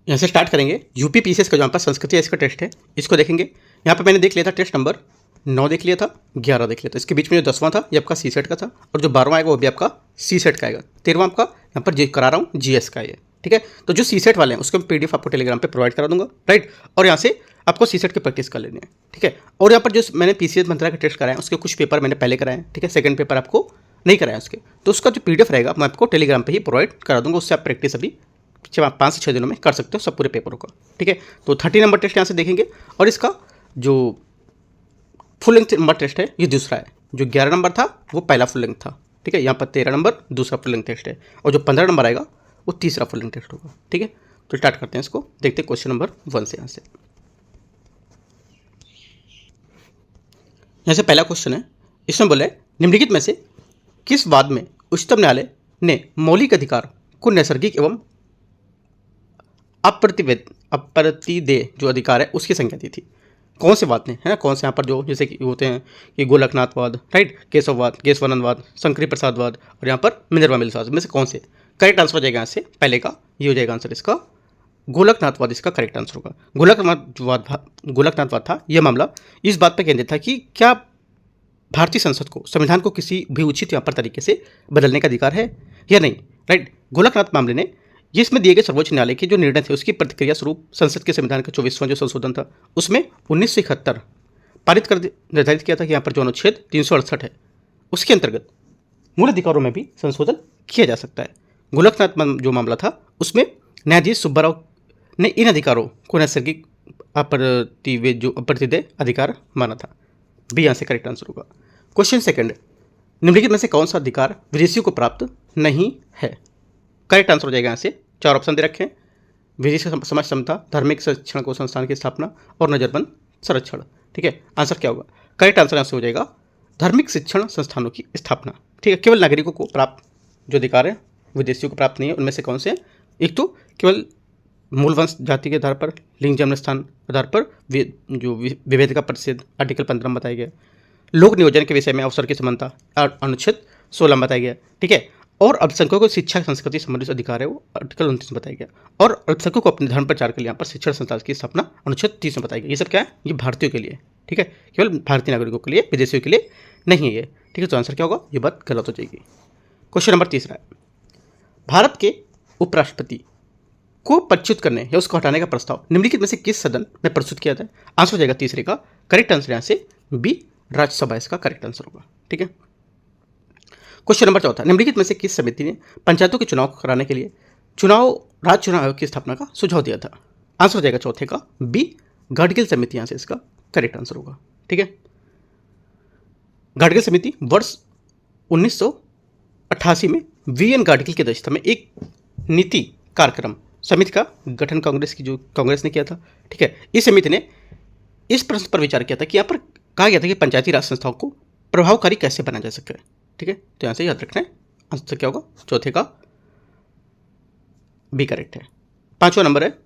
यहाँ से स्टार्ट करेंगे। यूपी पीसीएस का जो यहाँ पर संस्कृति इसका टेस्ट है, इसको देखेंगे। यहाँ पर मैंने देख लिया था टेस्ट नंबर 9 देख लिया था, 11 देख लिया था। इसके बीच में जो 10वां था ये आपका सी सेट का था, और जो 12वां आएगा वो भी आपका सी सेट का आएगा। 13वां आपका यहाँ पर जो करा रहा हूँ जीएस का है, ठीक है। तो जो सी सेट वाले हैं उसको मैं पीडीएफ आपको टेलीग्राम पे प्रोवाइड करा दूंगा, राइट। और यहाँ से आपको सी सेट की प्रैक्टिस कर लेनी है, ठीक है। और यहाँ पर जो मैंने पीसीएस मंत्रा का टेस्ट कराया उसके कुछ पेपर मैंने पहले कराए हैं, ठीक है। सेकंड पेपर आपको नहीं कराया उसके, तो उसका जो पीडीएफ रहेगा मैं आपको टेलीग्राम पे ही प्रोवाइड करा दूंगा। उससे आप प्रैक्टिस अभी 5 से 6 दिनों में कर सकते हो सब पूरे पेपरों का, ठीक है। तो 30 नंबर टेस्ट यहाँ से देखेंगे, और इसका जो फुल लेंथ नंबर टेस्ट है ये दूसरा है। जो 11 नंबर था वो पहला फुल लेंथ था, ठीक है। यहाँ पर 13 नंबर दूसरा फुल लेंथ टेस्ट है, और जो 15 नंबर आएगा वो तीसरा फुल लेंथ टेस्ट होगा, ठीक है। तो स्टार्ट करते हैं इसको, देखते हैं क्वेश्चन नंबर 1 से। यहाँ से पहला क्वेश्चन है, इसमें बोला है निम्नलिखित में से किस वाद में उच्चतम न्यायालय ने मौलिक अधिकार को नैसर्गिक एवं अप्रतिदेय जो अधिकार है उसकी संज्ञा दी थी। कौन से वाद ने, है ना, कौन से यहाँ पर जो जैसे कि होते हैं कि गोलकनाथवाद, राइट, केशववाद, केशवानंदवाद, शंकरी प्रसादवाद, और यहाँ पर मिनर्वा मिल्स में से कौन से करेक्ट आंसर हो जाएगा। यहाँ से पहले का ये हो जाएगा आंसर, इसका गोलकनाथवाद इसका करेक्ट आंसर होगा। गोलकनाथवाद था यह मामला इस बात पर केंद्रित था कि क्या भारतीय संसद को संविधान को किसी भी उचित यहाँ पर तरीके से बदलने का अधिकार है या नहीं, राइट। गोलकनाथ मामले ने जिसमें दिए गए सर्वोच्च न्यायालय के जो निर्णय थे उसकी प्रतिक्रिया स्वरूप संसद के संविधान का 24वां जो संशोधन था उसमें 1971 पारित कर निर्धारित किया था कि यहाँ पर जो अनुच्छेद 368 है उसके अंतर्गत मूल अधिकारों में भी संशोधन किया जा सकता है। गोलकनाथ जो मामला था उसमें न्यायाधीश सुब्बाराव ने इन अधिकारों को नैसर्गिक अप्रतिदेय अधिकार माना था। बी यहाँ से करेक्ट आंसर होगा। क्वेश्चन सेकंड, निम्नलिखित में से कौन सा अधिकार विदेशियों को प्राप्त नहीं है। करेक्ट आंसर हो जाएगा। यहाँ से 4 ऑप्शन दे रखे हैं, विदेशी समाज क्षमता, धार्मिक शिक्षण को संस्थान की स्थापना, और नजरबंद संरक्षण, ठीक है। आंसर क्या होगा, करेक्ट आंसर यहाँ से हो जाएगा धार्मिक शिक्षण संस्थानों की स्थापना, ठीक है। केवल नागरिकों को प्राप्त जो अधिकार है विदेशियों को प्राप्त नहीं है, उनमें से कौन से, एक तो केवल मूल वंश जाति के आधार पर, लिंग जन्म स्थान आधार पर जो विभेद का प्रतिषेध आर्टिकल 15 में बताया गया, लोक नियोजन के विषय में अवसर की समानता अनुच्छेद 16 में बताया गया, ठीक है। और अल्पसंख्यकों को शिक्षा संस्कृति संबंधित अधिकार है वो आर्टिकल 29 में बताया गया, और अल्पसंख्यकों को अपने धर्म प्रचार के लिए यहाँ पर शिक्षण संस्थान की स्थापना अनुच्छेद 30 में बताया गया। ये सब क्या है, ये भारतीयों के लिए, ठीक है, केवल भारतीय नागरिकों के लिए, विदेशियों के लिए नहीं है ये, ठीक है। तो आंसर क्या होगा, ये बात गलत हो जाएगी। क्वेश्चन नंबर 3 है, भारत के उपराष्ट्रपति को पदच्युत करने या उसको हटाने का प्रस्ताव निम्नलिखित में से किस सदन में प्रस्तुत किया था। आंसर हो जाएगा तीसरे का करेक्ट आंसर यहाँ से बी, राज्यसभा इसका करेक्ट आंसर होगा, ठीक है। क्वेश्चन नंबर 4, निम्नलिखित में से किस समिति ने पंचायतों के चुनाव कराने के लिए राज्य चुनाव आयोग की स्थापना का सुझाव दिया था। आंसर हो जाएगा चौथे का बी, गाडगिल समिति यहाँ से इसका करेक्ट आंसर होगा, ठीक है। गाडगिल समिति वर्ष 1988 में वीएन गाडगिल की अध्यक्षता में एक नीति कार्यक्रम समिति का गठन कांग्रेस ने किया था, ठीक है। इस समिति ने इस प्रश्न पर विचार किया था कि यहाँ पर कहा गया था कि पंचायती राज संस्थाओं को प्रभावकारी कैसे बनाया जा सके, ठीक है। तो यहाँ से याद रखना है, आंसर क्या होगा, चौथे का बी करेक्ट है। 5वां नंबर है,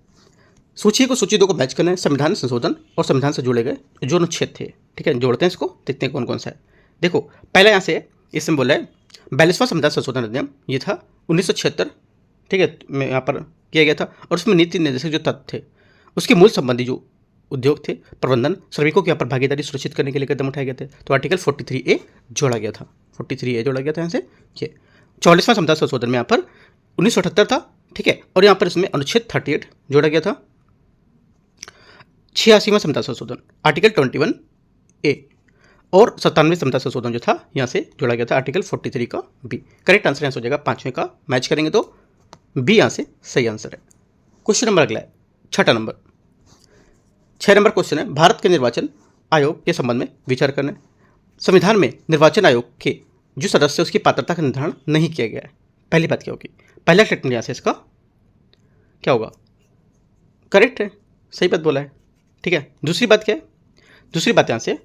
सूची को सूची 2 को मैच करना है, संविधान संशोधन और संविधान से जुड़े गए जो अनुच्छेद थे, ठीक है। जोड़ते हैं इसको, देखते हैं कौन कौन सा है। देखो पहला यहाँ से इसमें बोला है 42वां संविधान संशोधन अधिनियम, ये था 1976, ठीक है, में यहाँ पर किया गया था, और उसमें नीति निर्देशक जो तत्व थे उसके मूल संबंधी जो उद्योग थे, प्रबंधन, श्रमिकों की यहाँ पर भागीदारी सुरक्षित करने के लिए कदम उठाए गए थे। तो आर्टिकल 43A जोड़ा गया था, 43A जोड़ा गया था यहाँ से। ये 44वां संविधान संशोधन में यहाँ पर 1978 था, ठीक है, और यहाँ पर इसमें अनुच्छेद 38 जोड़ा गया था। 86वां संविधान संशोधन आर्टिकल 21A, और 97वें संविधान संशोधन जो था यहाँ से जोड़ा गया था आर्टिकल 43 का बी। करेक्ट आंसर यहाँ से हो जाएगा 5वें का, मैच करेंगे तो बी यहाँ से सही आंसर है। क्वेश्चन नंबर अगला है 6 नंबर। 6 नंबर क्वेश्चन है, भारत के निर्वाचन आयोग के संबंध में विचार करना है। संविधान में निर्वाचन आयोग के जो सदस्य उसकी पात्रता का निर्धारण नहीं किया गया है। पहली बात क्या होगी, पहला स्टेटमेंट यहाँ से इसका क्या होगा, करेक्ट है, सही बात बोला है, ठीक है। दूसरी बात क्या है, दूसरी बात यहाँ से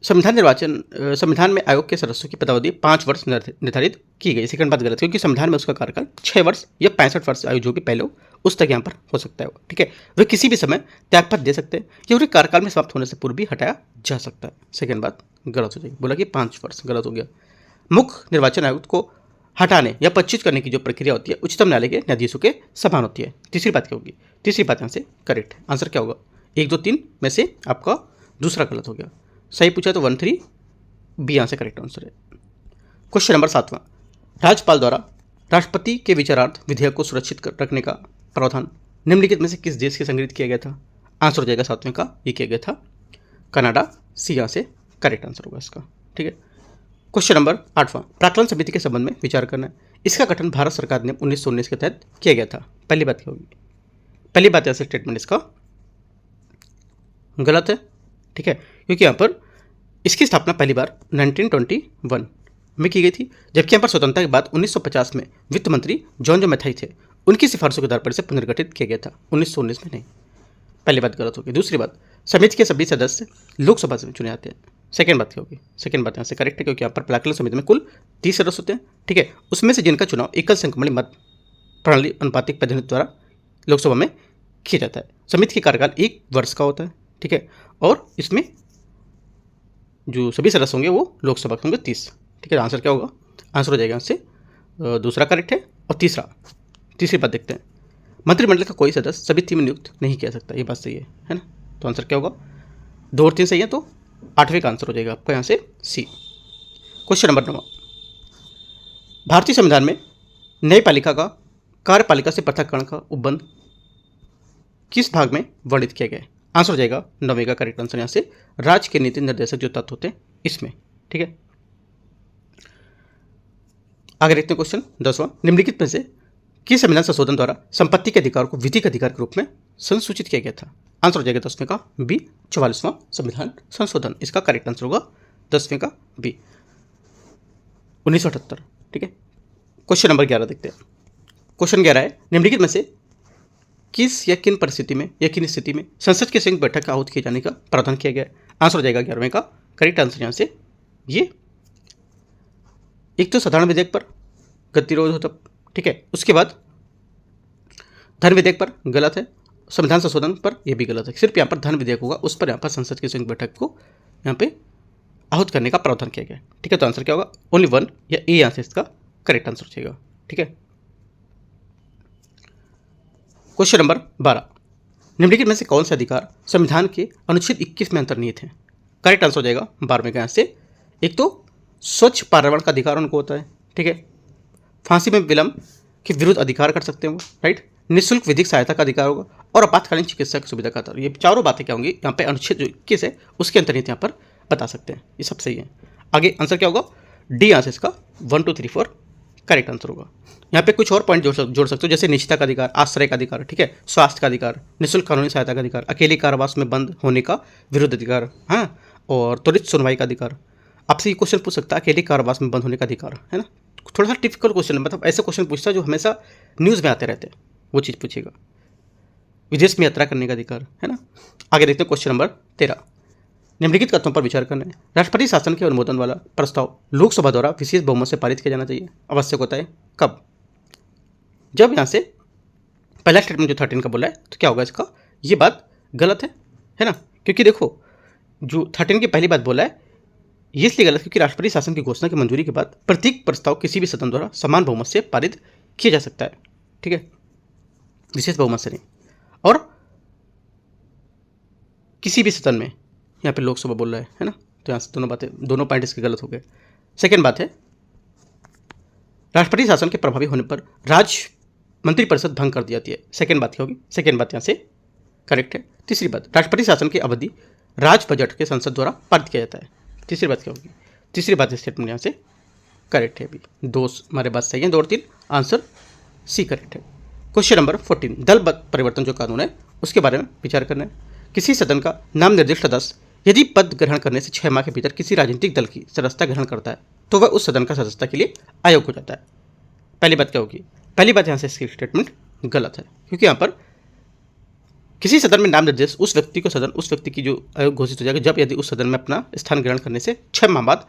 संविधान में आयोग के सदस्यों की पदावधि 5 वर्ष निर्धारित की गई। सेकंड बात गलत, क्योंकि संविधान में उसका कार्यकाल 6 वर्ष या 65 वर्ष आयु जो भी पहले हो उस तक यहाँ पर हो सकता है, ठीक है। वे किसी भी समय त्यागपत्र दे सकते हैं या उन्हें कार्यकाल में समाप्त होने से पूर्व भी हटाया जा सकता है। सेकंड बात गलत हो जाएगी, बोला कि 5 वर्ष, गलत हो गया। मुख्य निर्वाचन आयुक्त को हटाने या पदच्युत करने की जो प्रक्रिया होती है उच्चतम न्यायालय के न्यायाधीशों के समान होती है। तीसरी बात क्या होगी? तीसरी बात यहाँ से करेक्ट है। आंसर क्या होगा? 1 2 3 में से आपका दूसरा गलत हो गया। सही पूछा तो 1 3 बी यहाँ से करेक्ट आंसर है। क्वेश्चन नंबर 7वां, राज्यपाल द्वारा राष्ट्रपति के विचारार्थ विधेयक को सुरक्षित रखने का प्रावधान निम्नलिखित में से किस देश के संगृहीत किया गया था? आंसर हो जाएगा 7वें का, ये किया गया था कनाडा। सी यहाँ से करेक्ट आंसर होगा इसका। ठीक है। क्वेश्चन नंबर 8वां, प्राक्कलन समिति के संबंध में विचार करना है। इसका गठन भारत सरकार ने 1919 के तहत किया गया था। पहली बात क्या होगी? पहली बात ऐसे स्टेटमेंट इसका गलत है। ठीक है, क्योंकि यहाँ पर इसकी स्थापना पहली बार 1921 में की गई थी, जबकि यहाँ पर स्वतंत्रता के बाद 1950 में वित्त मंत्री जॉन जो मैथाई थे उनकी सिफारिशों के आधार पर इसे पुनर्गठित किया गया था, 1919 में नहीं। पहली बात गलत होगी। दूसरी बात, समिति के सभी सदस्य लोकसभा से चुने जाते हैं। सेकेंड बात क्या होगी? सेकेंड बात यहाँ से करेक्ट है, क्योंकि यहाँ पर प्राक्कलन समिति में कुल 30 सदस्य होते हैं। ठीक है, उसमें से जिनका चुनाव एकल संख्याबल मत प्रणाली अनुपातिक प्रतिनिधित्व द्वारा लोकसभा में किया जाता है। समिति का कार्यकाल 1 वर्ष का होता है। ठीक है, और इसमें जो सभी सदस्य होंगे वो लोकसभा के होंगे 30। ठीक है, आंसर क्या होगा? आंसर हो जाएगा यहाँ से दूसरा करेक्ट है। और तीसरी बात देखते हैं, मंत्रिमंडल का कोई सदस्य सभी 3 में नियुक्त नहीं किया सकता। ये बात सही है ना? तो आंसर क्या होगा? 2 और 3 सही है, तो 8वें का आंसर हो जाएगा आपका यहाँ से सी। क्वेश्चन नंबर 9, भारतीय संविधान में न्यायपालिका का कार्यपालिका से पृथककरण का उपबंध किस भाग में वर्णित किया गया है? आंसर हो जाएगा 9वें का करेक्ट आंसर यहाँ से राज्य के नीति निर्देशक जो तत्व होते हैं इसमें। ठीक है, आगे देखते हैं क्वेश्चन 10वां, निम्नलिखित में से किस संविधान संशोधन द्वारा संपत्ति के अधिकार को विधिक अधिकार के रूप में संसूचित किया गया था? आंसर हो जाएगा 10वें का बी, 44वां संविधान संशोधन। इसका करेक्ट आंसर होगा 10वें का बी, 1978। ठीक है, क्वेश्चन नंबर 11 देखते हैं। क्वेश्चन 11 है, निम्नलिखित में से किस या किन परिस्थिति में या किन स्थिति में संसद की संयुक्त बैठक का आहूत किए जाने का प्रावधान किया गया है? आंसर हो जाएगा 11वें का करेक्ट आंसर यहाँ से ये। एक तो साधारण विधेयक पर गतिरोध होता, ठीक है, उसके बाद धन विधेयक पर गलत है, संविधान संशोधन पर यह भी गलत है। सिर्फ यहाँ पर धन विधेयक होगा, उस पर यहाँ पर संसद की संयुक्त बैठक को यहाँ पे आहूत करने का प्रावधान किया गया। ठीक है, तो आंसर क्या होगा? ओनली 1 या ए यहाँ से इसका करेक्ट आंसर हो जाएगा। ठीक है, क्वेश्चन नंबर 12, निम्नलिखित में से कौन सा अधिकार संविधान के अनुच्छेद 21 में अंतर्निहित है? करेक्ट आंसर हो जाएगा 12वें का यहाँ से। एक तो स्वच्छ पर्यावरण का अधिकार उनको होता है। ठीक है, फांसी में विलंब के विरुद्ध अधिकार कर सकते हैं वो, राइट, निःशुल्क विधिक सहायता का अधिकार होगा और आपातकालीन चिकित्सा की सुविधा का अधिकार। ये चारों बातें क्या होंगी यहाँ पे अनुच्छेद जो 21 है उसके अंतर्निहित यहाँ पर बता सकते हैं। ये सब सही है। आगे आंसर क्या होगा? डी यहाँ से इसका 1 2 3 4 करेक्ट आंसर होगा। यहाँ पे कुछ और पॉइंट जोड़ सकते हो, जैसे निश्चितता का अधिकार, आश्रय का अधिकार, ठीक है, स्वास्थ्य का अधिकार, निःशुल्क कानूनी सहायता का अधिकार, अकेले कारावास में बंद होने का विरुद्ध अधिकार, हाँ, और त्वरित सुनवाई का अधिकार। आपसे ये क्वेश्चन पूछ सकता है अकेले कारावास में बंद होने का अधिकार, है ना? थोड़ा सा डिफिकल्ट क्वेश्चन है, मतलब ऐसे क्वेश्चन पूछता है जो हमेशा न्यूज़ में आते रहते हैं, वो चीज़ पूछेगा। विदेश में यात्रा करने का अधिकार, है ना? आगे देखते हैं क्वेश्चन नंबर 13, निम्नलिखित तथ्यों पर विचार करना है। राष्ट्रपति शासन के अनुमोदन वाला प्रस्ताव लोकसभा द्वारा विशेष बहुमत से पारित किया जाना चाहिए। आवश्यक होता है कब? जब यहाँ से पहला स्टेटमेंट जो 13 का बोला है, तो क्या होगा इसका? ये बात गलत है ना? क्योंकि देखो जो 13 की पहली बात बोला है ये इसलिए गलत क्योंकि राष्ट्रपति शासन की घोषणा की मंजूरी के बाद प्रत्येक प्रस्ताव किसी भी सदन द्वारा समान बहुमत से पारित किया जा सकता है। ठीक है, विशेष बहुमत से नहीं। और किसी भी सदन में, यहाँ पे लोकसभा बोल रहा है ना, तो यहाँ से दोनों पॉइंट इसके गलत हो गए। सेकेंड बात है, राष्ट्रपति शासन के प्रभावी होने पर राज्य मंत्रिपरिषद भंग कर दी जाती है। सेकेंड बात क्या होगी? सेकेंड बात यहाँ से करेक्ट है। तीसरी बात, राष्ट्रपति शासन की अवधि राज्य बजट के संसद द्वारा पारित किया जाता है। तीसरी बात क्या होगी? तीसरी बात स्टेटमेंट यहाँ से करेक्ट है। अभी 2 हमारे बात सही है, 2 और 3 आंसर सी करेक्ट है। क्वेश्चन नंबर 14, दल परिवर्तन जो कानून है उसके बारे में विचार करना है। किसी सदन का नाम निर्दिष्ट सदस्य यदि पद ग्रहण करने से 6 माह के भीतर किसी राजनीतिक दल की सदस्यता ग्रहण करता है तो वह उस सदन का सदस्यता के लिए अयोग्य हो जाता है। पहली बात क्या होगी? पहली बात यहाँ से इसकी स्टेटमेंट गलत है, क्योंकि यहाँ पर किसी सदन में नाम निर्देश उस व्यक्ति की जो अयोग्य घोषित हो जाएगा जब यदि उस सदन में अपना स्थान ग्रहण करने से 6 माह बाद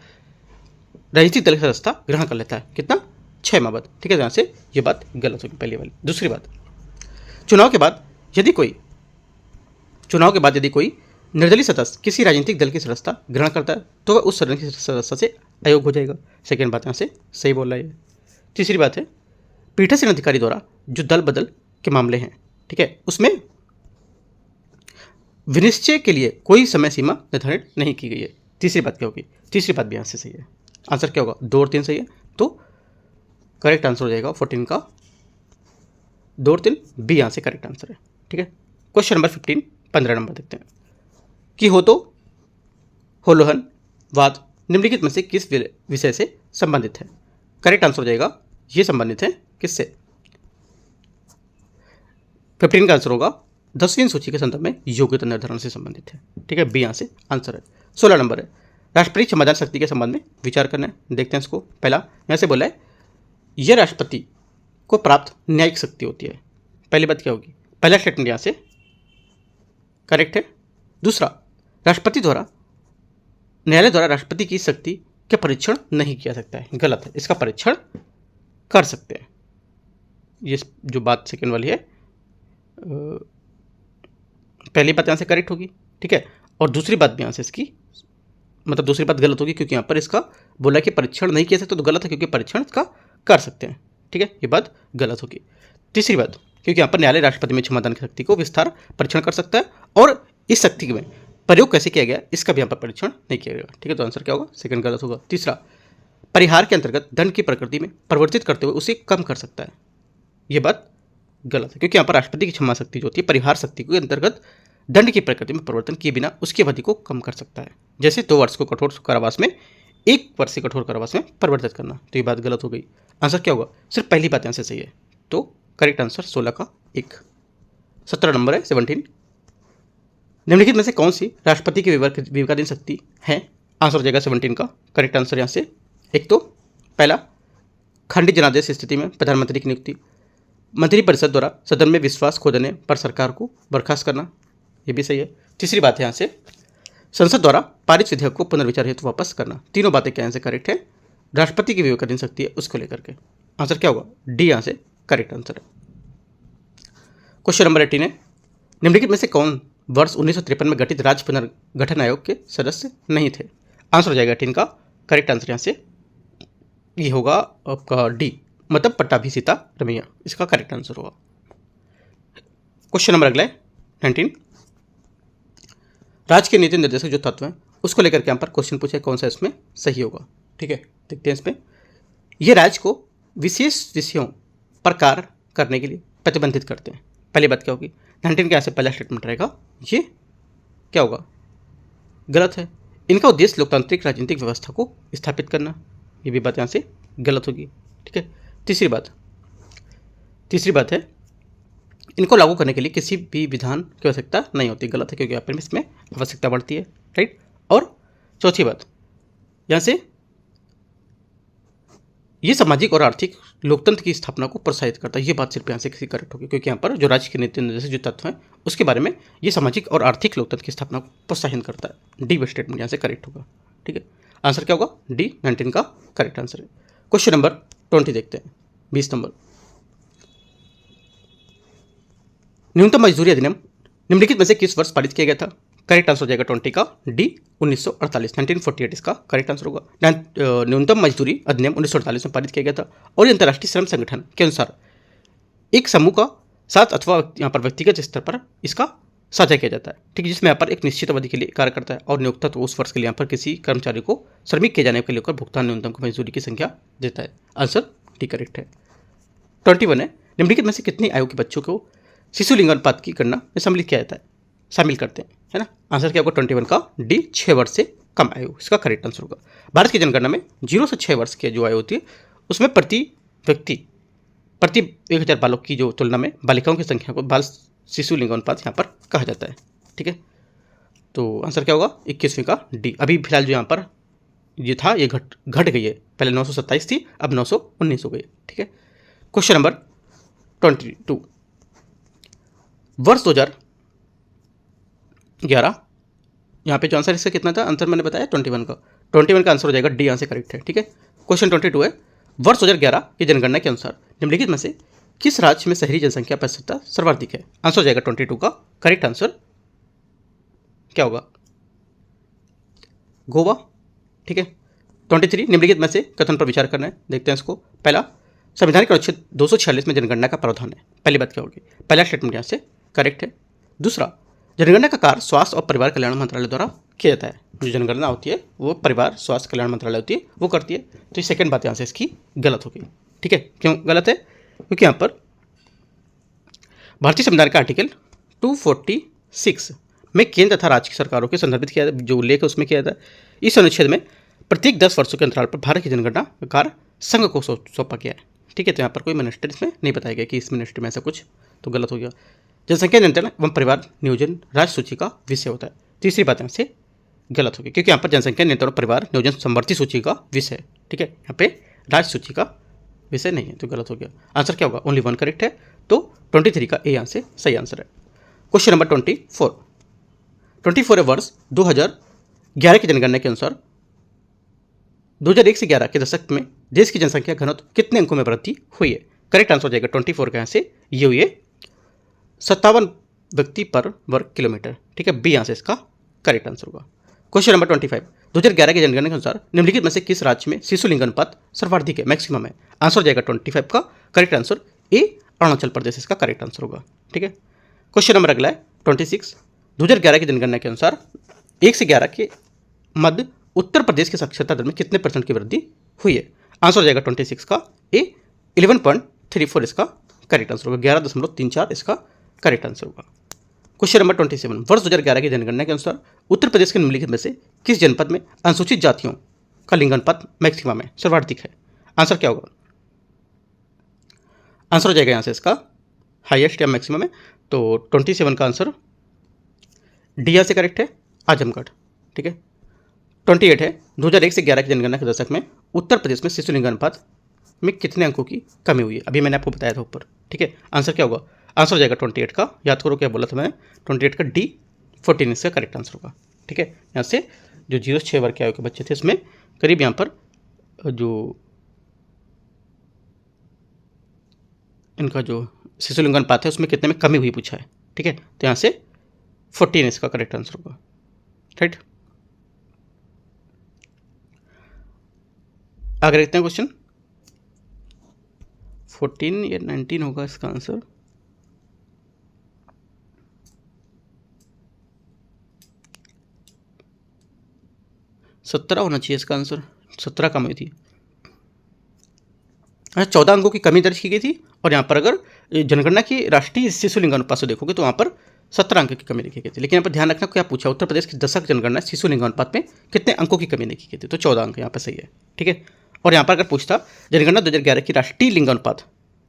राजनीतिक दल की सदस्यता ग्रहण कर लेता है। कितना? 6 माह बाद। ठीक है, यहाँ से ये बात गलत होगी पहली वाली। दूसरी बात, चुनाव के बाद यदि कोई निर्दलीय सदस्य किसी राजनीतिक दल की सदस्यता ग्रहण करता है तो वह उस सदन की सदस्यता से अयोग्य हो जाएगा। सेकेंड बात यहाँ से सही बोल रहा है। तीसरी बात है पीठासीन अधिकारी द्वारा जो दल बदल के मामले हैं, ठीक है, उसमें विनिश्चय के लिए कोई समय सीमा निर्धारित नहीं की गई है। तीसरी बात क्या होगी? तीसरी बात भी यहाँ से सही है। आंसर क्या होगा? 2 और 3 सही है, तो करेक्ट आंसर हो जाएगा 14 का 2 और 3 बी यहाँ से करेक्ट आंसर है। ठीक है, क्वेश्चन नंबर 15, 15 नंबर देखते हैं कि होलोहन वाद निम्नलिखित में से किस विषय से संबंधित है? करेक्ट आंसर हो जाएगा ये संबंधित है किससे? 15 का आंसर होगा 10वीं सूची के संदर्भ में योग्यता निर्धारण से संबंधित है। ठीक है, बी यहाँ से आंसर है। 16 नंबर है राष्ट्रपति क्षमतान शक्ति के संबंध में विचार करना है। देखते हैं इसको। पहला यहाँ से बोला है यह राष्ट्रपति को प्राप्त न्यायिक शक्ति होती है। पहली बात क्या होगी? पहला स्टेटमेंट यहाँ से करेक्ट है। दूसरा, राष्ट्रपति द्वारा न्यायालय द्वारा राष्ट्रपति की शक्ति का परीक्षण नहीं किया सकता है, गलत है। इसका परीक्षण कर सकते हैं। ये जो बात सेकेंड वाली है पहली बात यहाँ से करेक्ट होगी। ठीक है, और दूसरी बात भी यहाँ से इसकी मतलब दूसरी बात गलत होगी क्योंकि यहाँ पर इसका बोला कि परीक्षण नहीं किया सकते, तो गलत है क्योंकि परीक्षण इसका कर सकते हैं। ठीक है, ये बात गलत होगी। तीसरी बात, क्योंकि यहाँ पर न्यायालय राष्ट्रपति में क्षमतान की शक्ति को विस्तार परीक्षण कर सकता है और इस शक्ति में प्रयोग कैसे किया गया इसका भी यहाँ पर परीक्षण नहीं किया गया। ठीक है, तो आंसर क्या होगा? सेकंड गलत होगा। तीसरा, परिहार के अंतर्गत दंड की प्रकृति में परिवर्तित करते हुए उसे कम कर सकता है, ये बात गलत है क्योंकि यहाँ पर राष्ट्रपति की क्षमा शक्ति जो होती है परिहार शक्ति के अंतर्गत दंड की प्रकृति में परिवर्तन किए बिना उसकी अवधि को कम कर सकता है। जैसे 2 वर्ष को कठोर कारावास में 1 वर्ष से कठोर कारावास में परिवर्तित करना, तो ये बात गलत हो गई। आंसर क्या होगा? सिर्फ पहली बात यहाँ से सही है, तो करेक्ट आंसर 16 का 1। 17 नंबर है 17, निम्नलिखित में से कौन सी राष्ट्रपति की विवेकाधीन शक्ति है? आंसर हो जाएगा 17 का करेक्ट आंसर यहाँ से। एक तो पहला, खंडित जनादेश स्थिति में प्रधानमंत्री की नियुक्ति, मंत्रिपरिषद द्वारा सदन में विश्वास खो देने पर सरकार को बर्खास्त करना, ये भी सही है। तीसरी बात है यहाँ से संसद द्वारा पारित विधेयक को पुनर्विचार हेतु वापस करना। तीनों बातें क्या यहाँ से करेक्ट है? राष्ट्रपति की विवेकाधीन शक्ति है उसको लेकर के। आंसर क्या होगा? डी यहाँ से करेक्ट आंसर है। क्वेश्चन नंबर 18 है निम्नलिखित में से कौन वर्ष 1953 में गठित राज्य पुनर्गठन आयोग के सदस्य नहीं थे? आंसर हो जाएगा 18 का करेक्ट आंसर यहाँ से ये होगा आपका डी, मतलब पट्टाभिषिता रमैया, इसका करेक्ट आंसर होगा। क्वेश्चन नंबर अगला है 19, राज्य के नीति निर्देशक जो तत्व हैं उसको लेकर के यहाँ पर क्वेश्चन पूछे कौन सा इसमें सही होगा। ठीक है, देखते हैं इसमें। ये राज्य को विशेष विषयों पर कार्य करने के लिए प्रतिबंधित करते हैं। पहली बात क्या होगी? 19 के यहाँ से पहला स्टेटमेंट रहेगा ये क्या होगा? गलत है। इनका उद्देश्य लोकतांत्रिक राजनीतिक व्यवस्था को स्थापित करना, ये भी बात यहाँ से गलत होगी। ठीक है, तीसरी बात है इनको लागू करने के लिए किसी भी विधान की आवश्यकता नहीं होती, गलत है क्योंकि यहाँ पर इसमें आवश्यकता बढ़ती है। राइट, और चौथी बात यहाँ से ये सामाजिक और आर्थिक लोकतंत्र की स्थापना को प्रोत्साहित करता है, ये बात सिर्फ यहाँ से किसी करेक्ट होगी क्योंकि यहाँ पर जो राज्य के नीति निर्देशक जो तत्व हैं उसके बारे में ये सामाजिक और आर्थिक लोकतंत्र की स्थापना को प्रोत्साहन करता है। डी स्टेटमेंट यहाँ से करेक्ट होगा। ठीक है, आंसर क्या होगा? डी 19 का करेक्ट आंसर है। क्वेश्चन नंबर 20 देखते हैं, 20 नंबर। न्यूनतम मजदूरी अधिनियम निम्नलिखित में से किस वर्ष पारित किया गया था? करेक्ट आंसर हो जाएगा 20 का डी 1948, 1948 इसका करेक्ट आंसर होगा। न्यूनतम मजदूरी अधिनियम 1948 में पारित किया गया था और ये अंतर्राष्ट्रीय श्रम संगठन के अनुसार एक समूह का साथ अथवा यहाँ पर व्यक्तिगत स्तर पर इसका साझा किया जाता है। ठीक है, जिसमें यहाँ पर एक निश्चित अवधि के लिए कार्य करता है और नियोक्ता तो उस वर्ष के लिए यहाँ पर किसी कर्मचारी को श्रमिक किए जाने के लिए भुगतान न्यूनतम मजदूरी की संख्या देता है। आंसर डी करेक्ट है। 21 है निम्नलिखित में से कितनी आयु के बच्चों को शिशु लिंगानुपात की गणना में सम्मिलित किया जाता है, शामिल करते हैं, है ना? आंसर क्या होगा? 21 का डी 6 वर्ष से कम आयु, इसका करेक्ट आंसर होगा। भारत की जनगणना में 0 से 6 वर्ष की जो आयु होती है उसमें प्रति व्यक्ति प्रति 1000 बालक की जो तुलना में बालिकाओं की संख्या को बाल शिशु लिंगानुपात यहाँ पर कहा जाता है। ठीक है, तो आंसर क्या होगा? 21वें का डी। अभी फिलहाल जो यहाँ पर ये था ये घट गई है, पहले 927 थी अब 919 हो गई। ठीक है, क्वेश्चन नंबर 22, वर्ष 2011 यहाँ पे जो आंसर इसका कितना था? आंसर मैंने बताया 21 का। 21 का आंसर हो जाएगा डी, यहाँ से करेक्ट है। ठीक है, क्वेश्चन 22 है वर्ष 2011 की जनगणना के अनुसार निम्नलिखित में से किस राज्य में शहरी जनसंख्या प्रतिशतता सर्वाधिक है? आंसर हो जाएगा 22 का करेक्ट आंसर क्या होगा? गोवा। ठीक है, 23 निम्नलिखित में से कथन पर विचार करना है, देखते हैं इसको। पहला, संविधान के अनुच्छेद 246 में जनगणना का प्रावधान है। पहली बात क्या होगी, पहला स्टेटमेंट यहाँ से करेक्ट है। दूसरा, जनगणना का कार्य स्वास्थ्य और परिवार कल्याण मंत्रालय द्वारा किया जाता है। जो जनगणना होती है वो परिवार स्वास्थ्य कल्याण मंत्रालय होती है, वो करती है। तो ये सेकंड बात यहाँ से इसकी गलत होगी। ठीक है, क्यों गलत है? क्योंकि यहाँ पर भारतीय संविधान का आर्टिकल 246 में केंद्र तथा राज्य की सरकारों के संदर्भित किया, जो उल्लेख है उसमें किया जाता है। इस अनुच्छेद में प्रत्येक 10 वर्षों के अंतराल पर भारत की जनगणना का कार्य संघ को सौंपा गया है। ठीक है, तो यहाँ पर कोई मिनिस्टर इसमें नहीं बताया गया कि इस मिनिस्ट्री में ऐसा कुछ, तो गलत हो गया। जनसंख्या नियंत्रण एवं परिवार नियोजन राज्य सूची का विषय होता है। तीसरी बात यहाँ से गलत होगी, क्योंकि यहाँ पर जनसंख्या नियंत्रण और परिवार नियोजन समवर्ती सूची का विषय है। ठीक है, यहाँ पे राज्य सूची का विषय नहीं है, तो गलत हो गया। आंसर क्या होगा? ओनली वन करेक्ट है, तो 23 का ए यहाँ से सही आंसर है। क्वेश्चन नंबर 24 वर्ष 2011 की जनगणना के अनुसार 2001 से 11 के दशक में देश की जनसंख्या घनत्व कितने अंकों में वृद्धि हुई है? करेक्ट आंसर हो जाएगा 24 का यहाँ से ये हुई है 57 व्यक्ति पर वर्ग किलोमीटर। ठीक है, बी यहाँ से इसका करेक्ट आंसर होगा। क्वेश्चन नंबर 25 2011 की जनगणना के अनुसार निम्नलिखित में से किस राज्य में शिशु लिंग अनुपात सर्वाधिक है, मैक्सिमम है? आंसर हो जाएगा 25 का correct answer A, Arunachal Pradesh इसका करेक्ट आंसर होगा। ठीक है, क्वेश्चन नंबर अगला है 26 2011 की जनगणना के अनुसार 1 से 11 के मध्य उत्तर प्रदेश के साक्षरता दर में कितने % की वृद्धि हुई है? आंसर हो जाएगा 26 का ए, 11.34 इसका करेक्ट आंसर होगा। 11.34 इसका करेक्ट आंसर होगा। क्वेश्चन नंबर 27 वर्ष 2011 की जनगणना के अनुसार उत्तर प्रदेश के निम्नलिखित में से किस जनपद में अनुसूचित जातियों का लिंग अनुपात मैक्सिमम है, सर्वाधिक है? आंसर क्या होगा? आंसर हो जाएगा यहाँ से इसका हाईएस्ट या मैक्सिमम है, तो 27 का आंसर डी यहाँ से करेक्ट है, आजमगढ़। ठीक है, 28 है 2001 से 11 की जनगणना के दशक में उत्तर प्रदेश में शिशु लिंग अनुपात में कितने अंकों की कमी हुई है? अभी मैंने आपको बताया था ऊपर। ठीक है, आंसर क्या होगा? आंसर हो जाएगा 28 का, याद करो क्या बोला था मैंने, 28 का डी 14 इसका करेक्ट आंसर होगा। ठीक है, यहाँ से जो 0 से 6 वर्ग के आयु के बच्चे थे उसमें करीब यहाँ पर जो इनका जो शिशु लिंग अनुपात है उसमें कितने में कमी हुई पूछा है। ठीक है, तो यहाँ से 14 इसका करेक्ट आंसर होगा। राइट, आगे देखते हैं क्वेश्चन 14 या 19 होगा इसका आंसर। सत्रह होना चाहिए इसका आंसर, 17 कम हुई थी। अच्छा, 14 अंकों की कमी दर्ज की गई थी, और यहाँ पर अगर जनगणना की राष्ट्रीय शिशु लिंग अनुपात से देखोगे तो वहाँ पर 17 अंक की कमी देखी गई थी। लेकिन यहाँ पर ध्यान रखना क्या पूछा, उत्तर प्रदेश की दशक जनगणना शिशु लिंग अनुपात में कितने अंकों की कमी देखी गई थी, तो 14 अंक यहाँ पर सही है। ठीक है, और यहाँ पर अगर पूछता जनगणना 2011 की राष्ट्रीय लिंग अनुपात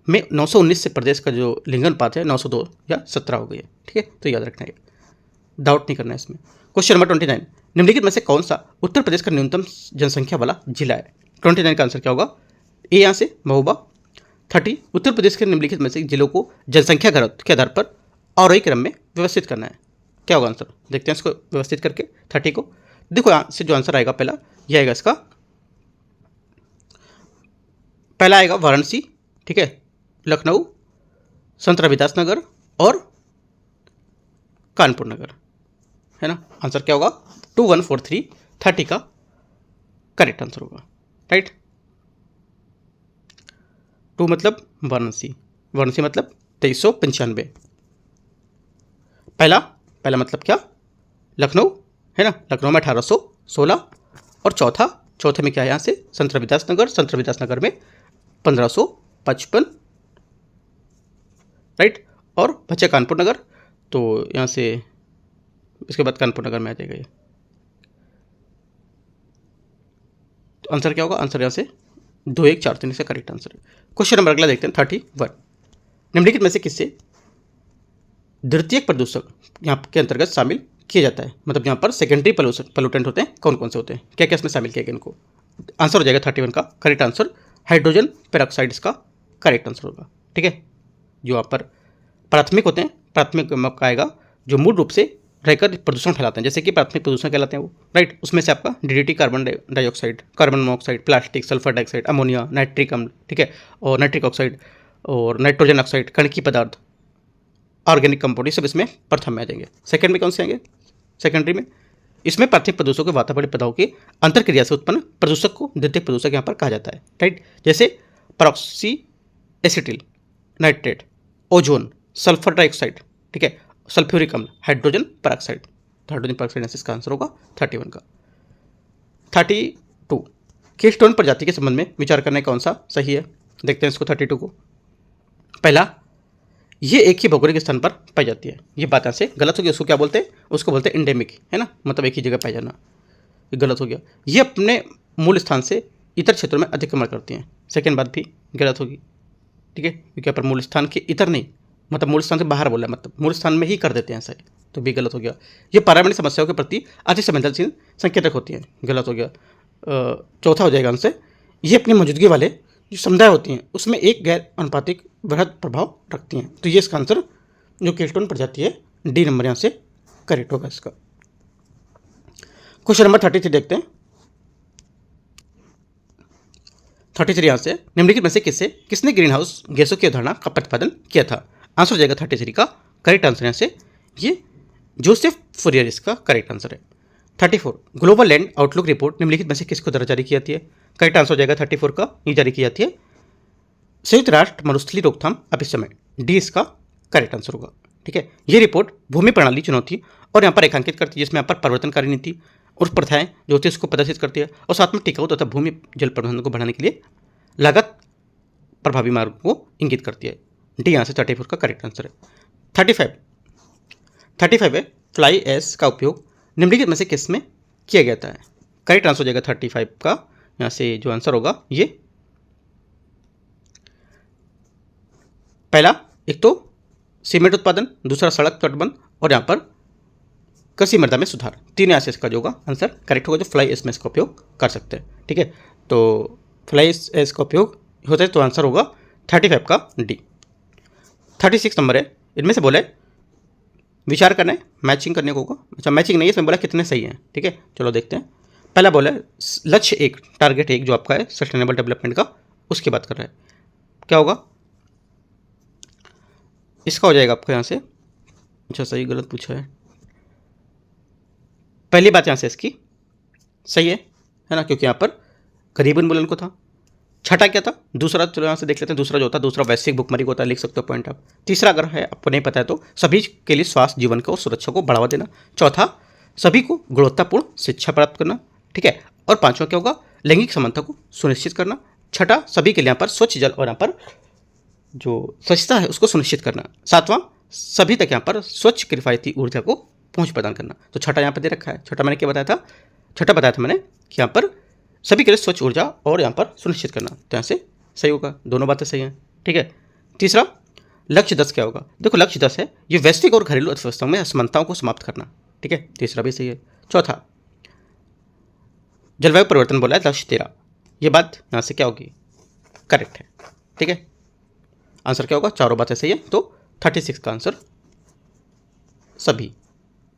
में 919 से प्रदेश का जो लिंग अनुपात है 902 या 17 हो गई है। ठीक है, तो याद रखना है, डाउट नहीं करना है इसमें। क्वेश्चन नंबर 29 निम्नलिखित में से कौन सा उत्तर प्रदेश का न्यूनतम जनसंख्या वाला जिला है? 29 का आंसर क्या होगा? ए यहाँ से महोबा। 30 उत्तर प्रदेश के निम्नलिखित में से जिलों को जनसंख्या घनत्व के आधार पर आरोही क्रम में व्यवस्थित करना है, क्या होगा आंसर? देखते हैं इसको व्यवस्थित करके 30 को। देखो यहाँ से जो आंसर आएगा पहला यह आएगा इसका, पहला आएगा वाराणसी। ठीक है, लखनऊ, संत रविदास नगर और कानपुर नगर, है ना। आंसर क्या होगा? 2143 30 का करेक्ट आंसर होगा। राइट, 2 मतलब वाराणसी, वाराणसी मतलब 2395। पहला मतलब क्या? लखनऊ, है ना, लखनऊ में 1816, और चौथे में क्या है यहाँ से संत रविदास नगर, संत रविदास नगर में 1555। राइट, और बच्चे कानपुर नगर, तो यहाँ से इसके बाद कानपुर नगर में आ जाएगा ये। तो आंसर क्या होगा? आंसर यहाँ से 2143 से करेक्ट आंसर है। क्वेश्चन नंबर अगला देखते हैं 31 निम्नलिखित में से किससे द्वितीयक प्रदूषक यहाँ के अंतर्गत शामिल किया जाता है? मतलब यहाँ पर सेकेंडरी पोल्यूटेंट होते हैं, कौन कौन से होते हैं, क्या क्या इसमें शामिल किया गया इनको? आंसर हो जाएगा 31 का करेक्ट आंसर हाइड्रोजन पेरोक्साइड इसका करेक्ट आंसर होगा। ठीक है, जो यहाँ पर प्राथमिक होते हैं, प्राथमिक का आएगा जो मूल रूप से रहकर प्रदूषण फैलाते हैं, जैसे कि प्राथमिक प्रदूषण कहलाते हैं वो। राइट, उसमें से आपका DDT, carbon dioxide, carbon monoxide, plastic, sulphur dioxide, ammonia, nitric अम्ल, ठीक है, और नाइट्रिक ऑक्साइड और नाइट्रोजन ऑक्साइड, कणकीय पदार्थ, ऑर्गेनिक कंपाउंड, ये सब इसमें प्रथम में आ जाएंगे। सेकंड में कौन से आएंगे? सेकेंडरी में इसमें प्राथमिक प्रदूषकों के वातावरणीय पदार्थों की अंतरक्रिया से उत्पन्न प्रदूषक को द्वितीयक प्रदूषक यहाँ पर कहा जाता है। राइट, जैसे परऑक्सी acetyl, nitrate, ozone, sulphur dioxide, ठीक है, सल्फ्यूरिक अम्ल, हाइड्रोजन पेरोक्साइड। तो हाइड्रोजन पेरोक्साइड इसका आंसर होगा 31 का। 32, कीटोन प्रजाति के संबंध में विचार करने कौन सा सही है। देखते हैं इसको 32 को। पहला, ये एक ही भौगोलिक स्थान पर पाई जाती है। ये बात यहाँ से गलत हो गई। उसको क्या बोलते हैं? उसको बोलते हैं इंडेमिक, है ना, मतलब एक ही जगह पाई जाना। ये गलत हो गया। ये अपने मूल स्थान से इतर क्षेत्रों में अतिक्रमण करती हैं। सेकेंड बात भी गलत होगी, ठीक है, क्योंकि यहाँ पर मूल स्थान के इतर नहीं, मतलब मूल स्थान से बाहर बोला, मतलब मूल स्थान में ही कर देते हैं ऐसा, तो भी गलत हो गया। ये पर्यावरणीय समस्याओं के प्रति अति संवेदनशील संकेतक होती हैं। गलत हो गया। चौथा हो जाएगा आंसर, ये अपनी मौजूदगी वाले जो समुदाय होती हैं उसमें एक गैर अनुपातिक वृहद प्रभाव रखती हैं। तो ये इसका आंसर जो कीटोन प्रजाति है, डी नंबर यहाँ से करेक्ट होगा इसका। क्वेश्चन नंबर 33 देखते हैं। 33 यहाँ से, निम्नलिखित में से किसने ग्रीन हाउस गैसों की अवधारणा का प्रतिपादन किया था। आंसर हो जाएगा 33 का करेक्ट आंसर यहाँ से ये जोसेफ फुरियर इसका करेक्ट आंसर है। 34, ग्लोबल लैंड आउटलुक रिपोर्ट निम्नलिखित में से किसको द्वारा जारी की जाती है। करेक्ट आंसर हो जाएगा 34 का, ये जारी की जाती है संयुक्त राष्ट्र मरुस्थलीकरण रोकथाम अभिसमय, डी इसका करेक्ट आंसर होगा, ठीक है। ये रिपोर्ट भूमि प्रणाली चुनौती और यहाँ पर रेखांकित करती है, जिसमें यहाँ पर परिवर्तनकारी नीति और प्रथाएं जो होती है उसको प्रदर्शित करती है, और साथ में टिकाऊ तथा भूमि जल प्रबंधन को बढ़ाने के लिए लागत प्रभावी मार्ग को इंगित करती है। डी यहाँ से 34 का करेक्ट आंसर है। 35 है, फ्लाई ऐश का उपयोग निम्नलिखित में से किस में किया गया है। करेक्ट आंसर हो जाएगा 35 का, यहाँ से जो आंसर होगा ये पहला, एक तो सीमेंट उत्पादन, दूसरा सड़क तटबंध, और यहाँ पर कृषि मृदा में सुधार। तीन यहाँ से इसका जो होगा आंसर करेक्ट होगा, जो फ्लाई ऐश में इसका उपयोग कर सकते हैं, ठीक है। तो फ्लाई ऐश का उपयोग होता है, तो आंसर होगा 35 का डी। 36 नंबर है, इनमें से बोले विचार करना है, मैचिंग करने को होगा। अच्छा, मैचिंग नहीं है, इसमें बोला कितने सही हैं, ठीक है। चलो देखते हैं। पहला बोला लक्ष्य 1, टारगेट 1 जो आपका है सस्टेनेबल डेवलपमेंट का, उसकी बात कर रहा है। क्या होगा इसका? हो जाएगा आपका यहाँ से, अच्छा सही गलत पूछा है। पहली बात यहाँ से इसकी सही है ना, क्योंकि यहाँ पर गरीब उन्मूलन को था। छठा क्या था? दूसरा, चलो यहाँ से देख लेते हैं। दूसरा जो होता है, दूसरा वैश्विक भुखमरी को होता है, लिख सकते हो पॉइंट आप। तीसरा अगर है आपको नहीं पता है तो सभी के लिए स्वास्थ्य, जीवन को और सुरक्षा को बढ़ावा देना। चौथा, सभी को गुणवत्तापूर्ण शिक्षा प्राप्त करना, ठीक है। और पांचवा क्या होगा? लैंगिक समानता को सुनिश्चित करना। छठा, सभी के लिए यहाँ पर स्वच्छ जल और यहाँ पर जो स्वच्छता है उसको सुनिश्चित करना। सातवां, सभी तक यहाँ पर स्वच्छ किफायती ऊर्जा को पहुँच प्रदान करना। तो छठा यहाँ पर दे रखा है। छठा मैंने क्या बताया था? छठा बताया था मैंने कि यहाँ पर सभी के लिए स्वच्छ ऊर्जा और यहाँ पर सुनिश्चित करना। तो यहाँ से सही होगा, दोनों बातें सही हैं, ठीक है। तीसरा, लक्ष्य 10 क्या होगा? देखो लक्ष्य 10 है, ये वैश्विक और घरेलू अर्थव्यवस्थाओं में असमानताओं को समाप्त करना, ठीक है। तीसरा भी सही है। चौथा, जलवायु परिवर्तन बोला है, लक्ष्य 13, ये बात यहाँ से क्या होगी? करेक्ट है, ठीक है। आंसर क्या होगा? चारों बातें सही है, तो 36 का आंसर सभी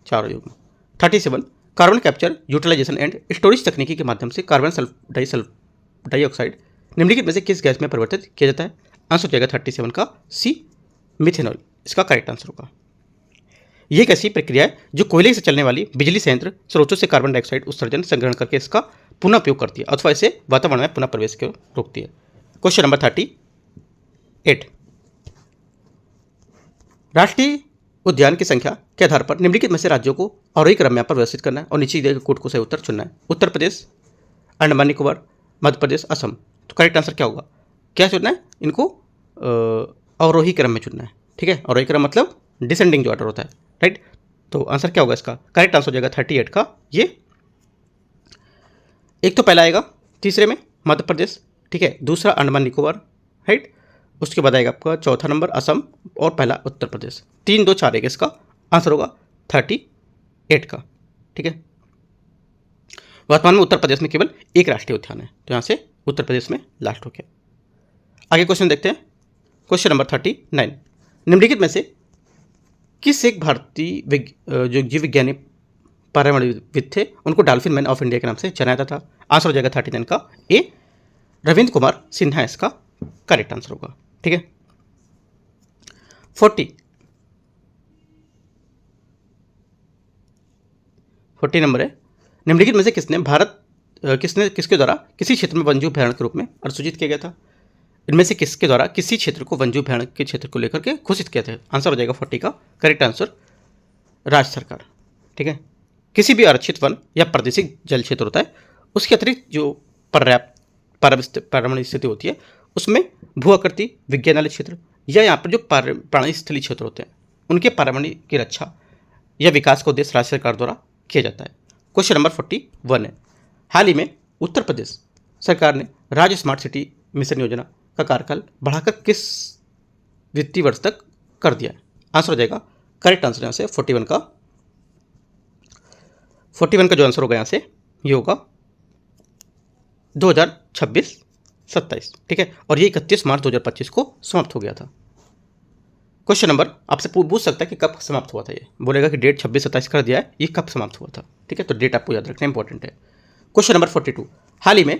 चारों युग में। 37, carbon capture, utilisation and storage तकनीकी के माध्यम से कार्बन डाइऑक्साइड निम्नलिखित में से किस गैस में परिवर्तित किया जाता है? आंसर हो जाएगा 37 का सी, मिथेनॉल इसका करेक्ट आंसर होगा। यह एक ऐसी प्रक्रिया है जो कोयले से चलने वाली बिजली संयंत्र स्रोतों से कार्बन डाइऑक्साइड उत्सर्जन संग्रहण करके इसका पुनः उपयोग करती है अथवा इसे वातावरण में पुनः प्रवेश को रोकती है। क्वेश्चन नंबर 38, राष्ट्रीय उद्यान की संख्या के आधार पर निम्नलिखित में से राज्यों को आरोही क्रम में पर व्यवस्थित करना है और नीचे दिए गए कोड को सही उत्तर चुनना है। उत्तर प्रदेश, अंडमान निकोबार, मध्य प्रदेश, असम। तो करेक्ट आंसर क्या होगा? क्या चुनना है? इनको अवरोही क्रम में चुनना है, ठीक है। अवरोही क्रम मतलब डिसेंडिंग जो ऑर्डर होता है, राइट। तो आंसर क्या होगा इसका? करेक्ट आंसर हो जाएगा 38 का ये। एक तो पहला आएगा तीसरे में मध्य प्रदेश, ठीक है। दूसरा अंडमान निकोबार, राइट। उसके बाद आएगा आपका चौथा नंबर असम और पहला उत्तर प्रदेश। 3, 2, 4 1 इसका आंसर होगा 38 का, ठीक है। वर्तमान में उत्तर प्रदेश में केवल एक राष्ट्रीय उद्यान है, तो यहाँ से उत्तर प्रदेश में लास्ट हो गया। आगे क्वेश्चन देखते हैं। क्वेश्चन नंबर 39, निम्नलिखित में से किस एक भारतीय जो जीव विज्ञानी पर्यावरणविद थे उनको डॉल्फिन मैन ऑफ इंडिया के नाम से जाना जाता था? आंसर हो जाएगा 39 का ए, रविंद्र कुमार सिन्हा इसका करेक्ट आंसर होगा, ठीक है। 40 नंबर है, निम्नलिखित में से किसके द्वारा किसी क्षेत्र में वन्यजीव अभयारण्य के रूप में अधिसूचित किया गया था? इनमें से किसके द्वारा किसी क्षेत्र को वन्य भ्याण के क्षेत्र को लेकर के घोषित किया था? आंसर हो जाएगा 40 का करेक्ट आंसर राज्य सरकार। ठीक है, किसी भी आरक्षित वन या प्रादेशिक जल क्षेत्र होता है उसके अतिरिक्त जो पर्यावरण स्थिति होती है उसमें भू आकृति विज्ञान वाले क्षेत्र या यहाँ पर जो प्राणी स्थलीय क्षेत्र होते हैं उनके पर्यावरण की रक्षा या विकास का उद्देश्य राज्य सरकार द्वारा किया जाता है। क्वेश्चन नंबर 41 है, हाल ही में उत्तर प्रदेश सरकार ने राज्य स्मार्ट सिटी मिशन योजना का कार्यकाल बढ़ाकर किस वित्तीय वर्ष तक कर दिया है? आंसर हो जाएगा करेक्ट आंसर यहाँ से 41 का जो आंसर होगा यहाँ से ये होगा 2026-27। ठीक है, और ये 31 मार्च 2025 को समाप्त हो गया था। क्वेश्चन नंबर आपसे पूछ सकता है कि कब समाप्त हुआ था, ये बोलेगा कि डेट 26-27 कर दिया है, ये कब समाप्त हुआ था। ठीक है, तो डेट आपको याद रखना इंपॉर्टेंट है। क्वेश्चन नंबर 42, हाल ही में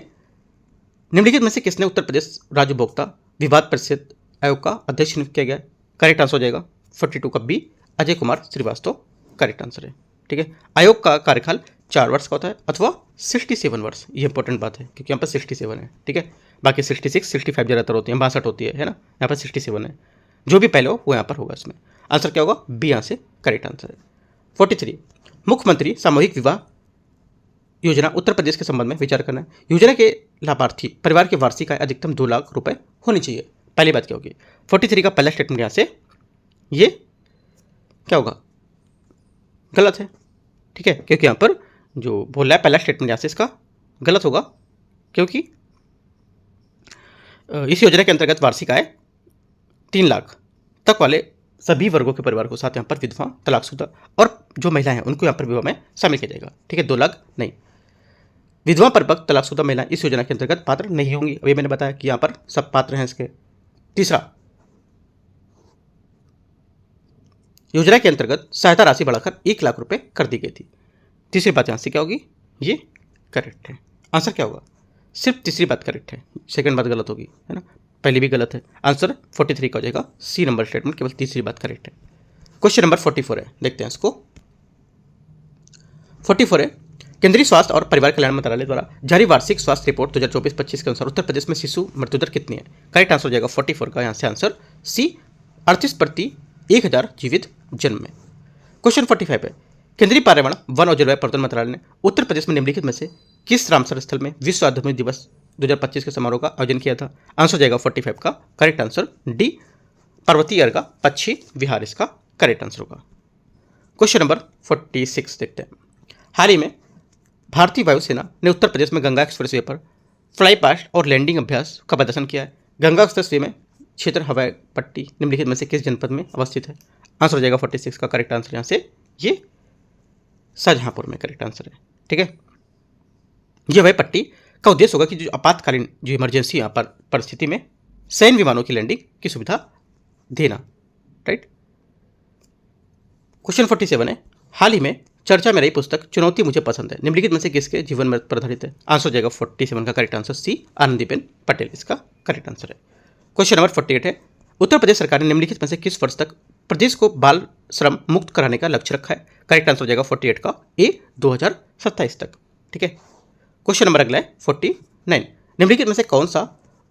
निम्नलिखित में से किसने उत्तर प्रदेश राज्य उपभोक्ता विवाद परिषद आयोग का अध्यक्ष नियुक्त किया गया? करेक्ट आंसर हो जाएगा 42 का B Ajay Kumar Srivastava correct answer है। ठीक है, आयोग का कार्यकाल 4 वर्ष का होता है अथवा 67 वर्ष, ये इंपॉर्टेंट बात है क्योंकि यहाँ पर 67 है। ठीक है, बाकी 66, 65 ज़्यादातर होती है, 62 होती है ना, यहाँ पर 67 है। जो भी पहले हो वो यहाँ पर होगा। इसमें आंसर क्या होगा? बी यहाँ से करेक्ट आंसर है। 43, मुख्यमंत्री सामूहिक विवाह योजना उत्तर प्रदेश के संबंध में विचार करना है। योजना के लाभार्थी परिवार की वार्षिक आय अधिकतम 2 लाख रुपए होनी चाहिए। पहली बात क्या होगी? 43 का पहला स्टेटमेंट यहाँ से ये क्या होगा? गलत है। ठीक है, क्योंकि यहाँ पर जो बोल रहा है पहला स्टेटमेंट यहाँ से इसका गलत होगा, क्योंकि इस योजना के अंतर्गत वार्षिक आय 3 लाख तक वाले सभी वर्गों के परिवार को साथ यहाँ पर विधवा तलाकशुदा और जो महिलाएं हैं उनको यहाँ पर विवाह में शामिल किया जाएगा। ठीक है, 2 लाख नहीं, विधवा परिपक्व तलाकशुदा महिलाएं इस योजना के अंतर्गत पात्र नहीं होंगी। अभी मैंने बताया कि यहाँ पर सब पात्र हैं इसके। तीसरा, योजना के अंतर्गत सहायता राशि बढ़ाकर 1 लाख रुपए कर दी गई थी। तीसरी बात यहाँ से क्या होगी? ये करेक्ट है। आंसर क्या होगा? सिर्फ तीसरी बात करेक्ट है, सेकंड बात गलत होगी, है ना, पहली भी गलत है। आंसर 43 का हो जाएगा सी नंबर स्टेटमेंट, केवल तीसरी बात करेक्ट है। क्वेश्चन नंबर 44 है, देखते हैं इसको। 44 है, केंद्रीय स्वास्थ्य और परिवार कल्याण मंत्रालय द्वारा जारी वार्षिक स्वास्थ्य रिपोर्ट 2024-25 के अनुसार उत्तर प्रदेश में शिशु मृत्यु दर कितनी है? करेक्ट आंसर हो जाएगा 44 का यहाँ से आंसर सी 38 प्रति 1000 जीवित जन्म में। क्वेश्चन 45 है, केंद्रीय पर्यावरण वन और जलवायु परिवर्तन मंत्रालय ने उत्तर प्रदेश में निम्नलिखित में से किस रामसर स्थल में विश्व आध्यात्मिक दिवस 2025 के समारोह का आयोजन किया था? आंसर हो जाएगा 45 का करेक्ट आंसर डी पर्वतीय अर्गा पक्षी विहार इसका करेक्ट आंसर होगा। क्वेश्चन नंबर 46 देखते हैं। हाल ही में भारतीय वायुसेना ने उत्तर प्रदेश में गंगा एक्सप्रेसवे पर फ्लाई पास्ट और लैंडिंग अभ्यास का प्रदर्शन किया है। गंगा एक्सप्रेसवे में क्षेत्र हवाई पट्टी निम्नलिखित में से किस जनपद में अवस्थित है? आंसर हो जाएगा 46 का करेक्ट आंसर यहाँ से ये शाहजहांपुर में करेक्ट आंसर है। ठीक है, ये हवाई पट्टी का उद्देश्य होगा कि जो आपातकालीन जो इमरजेंसी यहाँ पर परिस्थिति में सैन्य विमानों की लैंडिंग की सुविधा देना। राइट। क्वेश्चन 47 है, हाल ही में चर्चा में रही पुस्तक चुनौती मुझे पसंद है निम्नलिखित में से किसके जीवन में आधारित है? आंसर हो जाएगा 47 का correct answer C Anandiben Patel इसका करेक्ट आंसर है। क्वेश्चन नंबर 48 है, उत्तर प्रदेश सरकार ने निम्नलिखित में से किस वर्ष तक प्रदेश को बाल श्रम मुक्त कराने का लक्ष्य रखा है? करेक्ट आंसर हो जाएगा 48 का ए 2027 तक। ठीक है, क्वेश्चन नंबर अगला है 49, निम्नलिखित में से कौन सा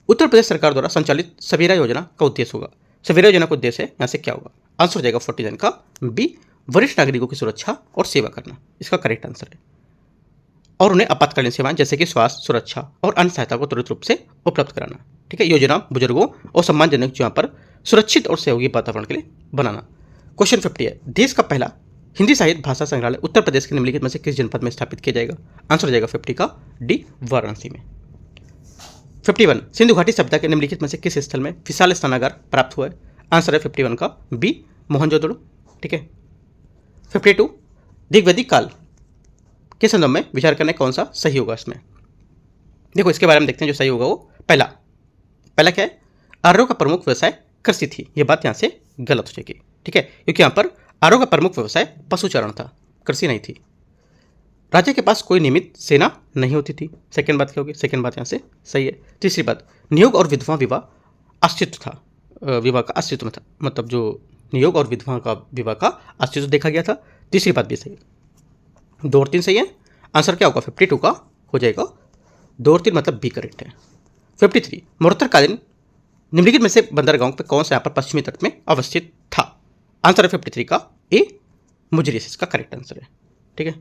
उत्तर प्रदेश सरकार द्वारा संचालित सवेरा योजना का उद्देश्य होगा? सवेरा योजना का उद्देश्य है यहाँ से क्या होगा? आंसर हो जाएगा 49 का बी वरिष्ठ नागरिकों की सुरक्षा और सेवा करना इसका करेक्ट आंसर है, और उन्हें आपातकालीन सेवाएं जैसे कि स्वास्थ्य सुरक्षा और अन्य सहायता को त्वरित रूप से उपलब्ध कराना। ठीक है, योजना बुजुर्गों और सम्मानजनक जहाँ पर सुरक्षित और सहयोगी वातावरण के लिए बनाना। क्वेश्चन 50 है, देश का पहला हिंदी साहित्य भाषा संग्रहालय उत्तर प्रदेश के निम्नलिखित में से किस जनपद में स्थापित किया जाएगा? आंसर हो जाएगा 50 का डी वाराणसी में। 51, सिंधु घाटी सभ्यता के निम्नलिखित में से किस स्थल में विशाल स्नानागार प्राप्त हुआ है? आंसर है 51 का बी मोहनजोदड़ो। ठीक है, 52, दिग्वैदिक काल के संदर्भ में विचार करने कौन सा सही होगा? इसमें देखो इसके बारे में देखते हैं जो सही होगा वो पहला क्या है? आर्यों का प्रमुख व्यवसाय कृषि थी, ये बात यहाँ से गलत हो जाएगी। ठीक है, क्योंकि यहाँ पर आर्यों का प्रमुख व्यवसाय पशुचारण था, कृषि नहीं थी। राज्य के पास कोई नियमित सेना नहीं होती थी, सेकंड बात क्या होगी? सेकंड बात यहाँ से सही है। तीसरी बात, नियोग और विधवा विवाह अस्तित्व था, विवाह का अस्तित्व में था, मतलब जो नियोग और विधवा का विवाह का अस्तित्व देखा गया था। तीसरी बात भी सही है, 2 और 3 सही है। आंसर क्या होगा? 52 का हो जाएगा 2 और 3 मतलब बी करेक्ट है। 53, मरणोत्तरकालीन निम्नलिखित में से बंदरगांव पे कौन सा यहाँ पर पश्चिमी तट में अवस्थित था? आंसर है 53 का ए, मुजरिस इसका करेक्ट आंसर है। ठीक है,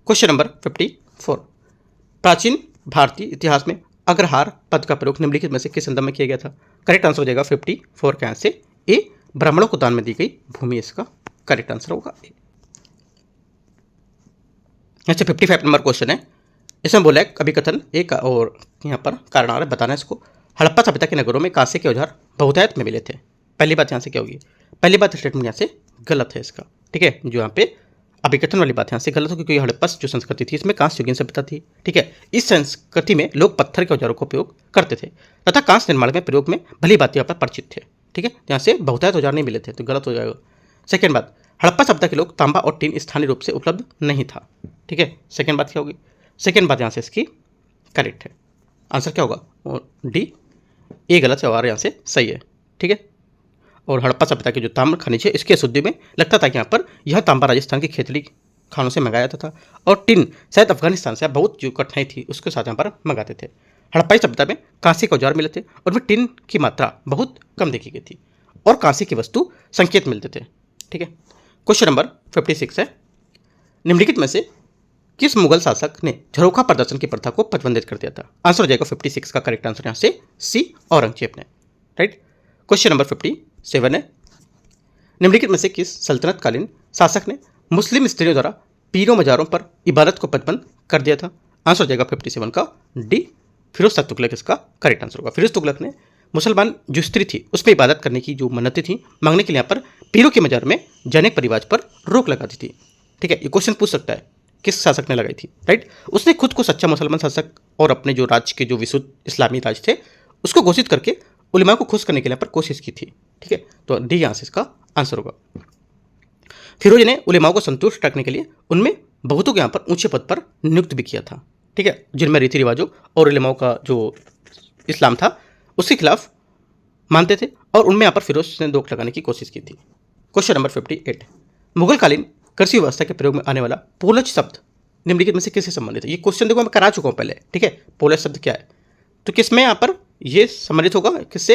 क्वेश्चन नंबर 54, प्राचीन भारतीय इतिहास में अग्रहार पद का प्रयोग निम्नलिखित में से किस संदर्भ में किया गया था? करेक्ट आंसर हो जाएगा 54 का आंसर ए, ब्राह्मणों को दान में दी गई भूमि इसका करेक्ट आंसर होगा ए। अच्छा 55 नंबर क्वेश्चन है, इसमें बोला है कभी कथन एक और यहाँ पर कारण आ रहा है बताना है इसको। हड़प्पा सभ्यता के नगरों में कांसे के औजार बहुतायत में मिले थे। पहली बात यहाँ से क्या होगी? पहली बात स्टेटमेंट यहाँ से गलत है इसका। ठीक है, जो यहाँ पे अभिकथन वाली बात यहाँ से गलत हो, क्योंकि हड़प्पा जो संस्कृति थी इसमें कांस्य युगीन सभ्यता थी। ठीक है, इस संस्कृति में लोग पत्थर के औजारों का उपयोग करते थे तथा कांस्य निर्माण में प्रयोग में भली बात यहाँ पर परिचित थे। ठीक है, यहाँ से बहुतायत औजार नहीं मिले थे तो गलत हो जाएगा। सेकेंड बात, हड़प्पा सभ्यता के लोग तांबा और टीन स्थानीय रूप से उपलब्ध नहीं था। ठीक है, सेकेंड बात क्या होगी? सेकेंड बात यहाँ से इसकी करेक्ट है। आंसर क्या होगा? डी, ए गलत है और यहाँ से सही है। ठीक है, और हड़प्पा सभ्यता के जो ताम्र खनिज है इसकी अशुद्धि में लगता था कि यहाँ पर यह तांबा राजस्थान की खेतड़ी खानों से मंगाया जाता था और टिन शायद अफगानिस्तान से बहुत जो कठिनाई थी उसके साथ यहाँ पर मंगाते थे। हड़प्पाई सभ्यता में कांसे के औजार मिले थे और वे टिन की मात्रा बहुत कम देखी गई थी और कांसे की वस्तु संकेत मिलते थे। ठीक है, क्वेश्चन नंबर 56 है, निम्नलिखित में से किस मुगल शासक ने झरोखा प्रदर्शन की प्रथा को प्रतिबंधित कर दिया था? आंसर हो जाएगा 56 का करेक्ट आंसर यहाँ से सी, औरंगजेब ने। राइट, क्वेश्चन नंबर 57 है, निम्नलिखित में से किस सल्तनतकालीन शासक ने मुस्लिम स्त्रियों द्वारा पीरों मज़ारों पर इबादत को प्रतिबंध कर दिया था? आंसर हो जाएगा 57 का डी, फिरोज तुगलक इसका करेक्ट आंसर होगा। फिरोज तुगलक ने मुसलमान जो स्त्री थी उसमें इबादत करने की जो मन्नतें थी मांगने के लिए यहाँ पर पीरों के मजार में जाने के परिवाज पर रोक लगा दी थी। ठीक है, ये क्वेश्चन पूछ सकता है किस शासक ने लगाई थी। राइट, उसने खुद को सच्चा मुसलमान शासक और अपने जो राज्य के जो विशुद्ध इस्लामी राज थे उसको घोषित करके उलेमा को खुश करने के लिए पर कोशिश की थी। ठीक है, तो डी यहाँ से इसका आंसर होगा। फिरोज ने उलेमाओं को संतुष्ट रखने के लिए उनमें बहुतों को यहाँ पर ऊंचे पद पर नियुक्त भी किया था। ठीक है, जिनमें रीति रिवाजों और उलेमाओं का जो इस्लाम था उसके खिलाफ मानते थे और उनमें यहाँ पर फिरोज ने रोक लगाने की कोशिश की थी। क्वेश्चन नंबर 58, मुगलकालीन कृषि व्यवस्था के प्रयोग में आने वाला पोलज शब्द निम्नलिखित में से किससे संबंधित है? ये क्वेश्चन देखो मैं करा चुका हूँ पहले। ठीक है, पोलज शब्द क्या है तो किसमें यहाँ पर ये संबंधित होगा किससे?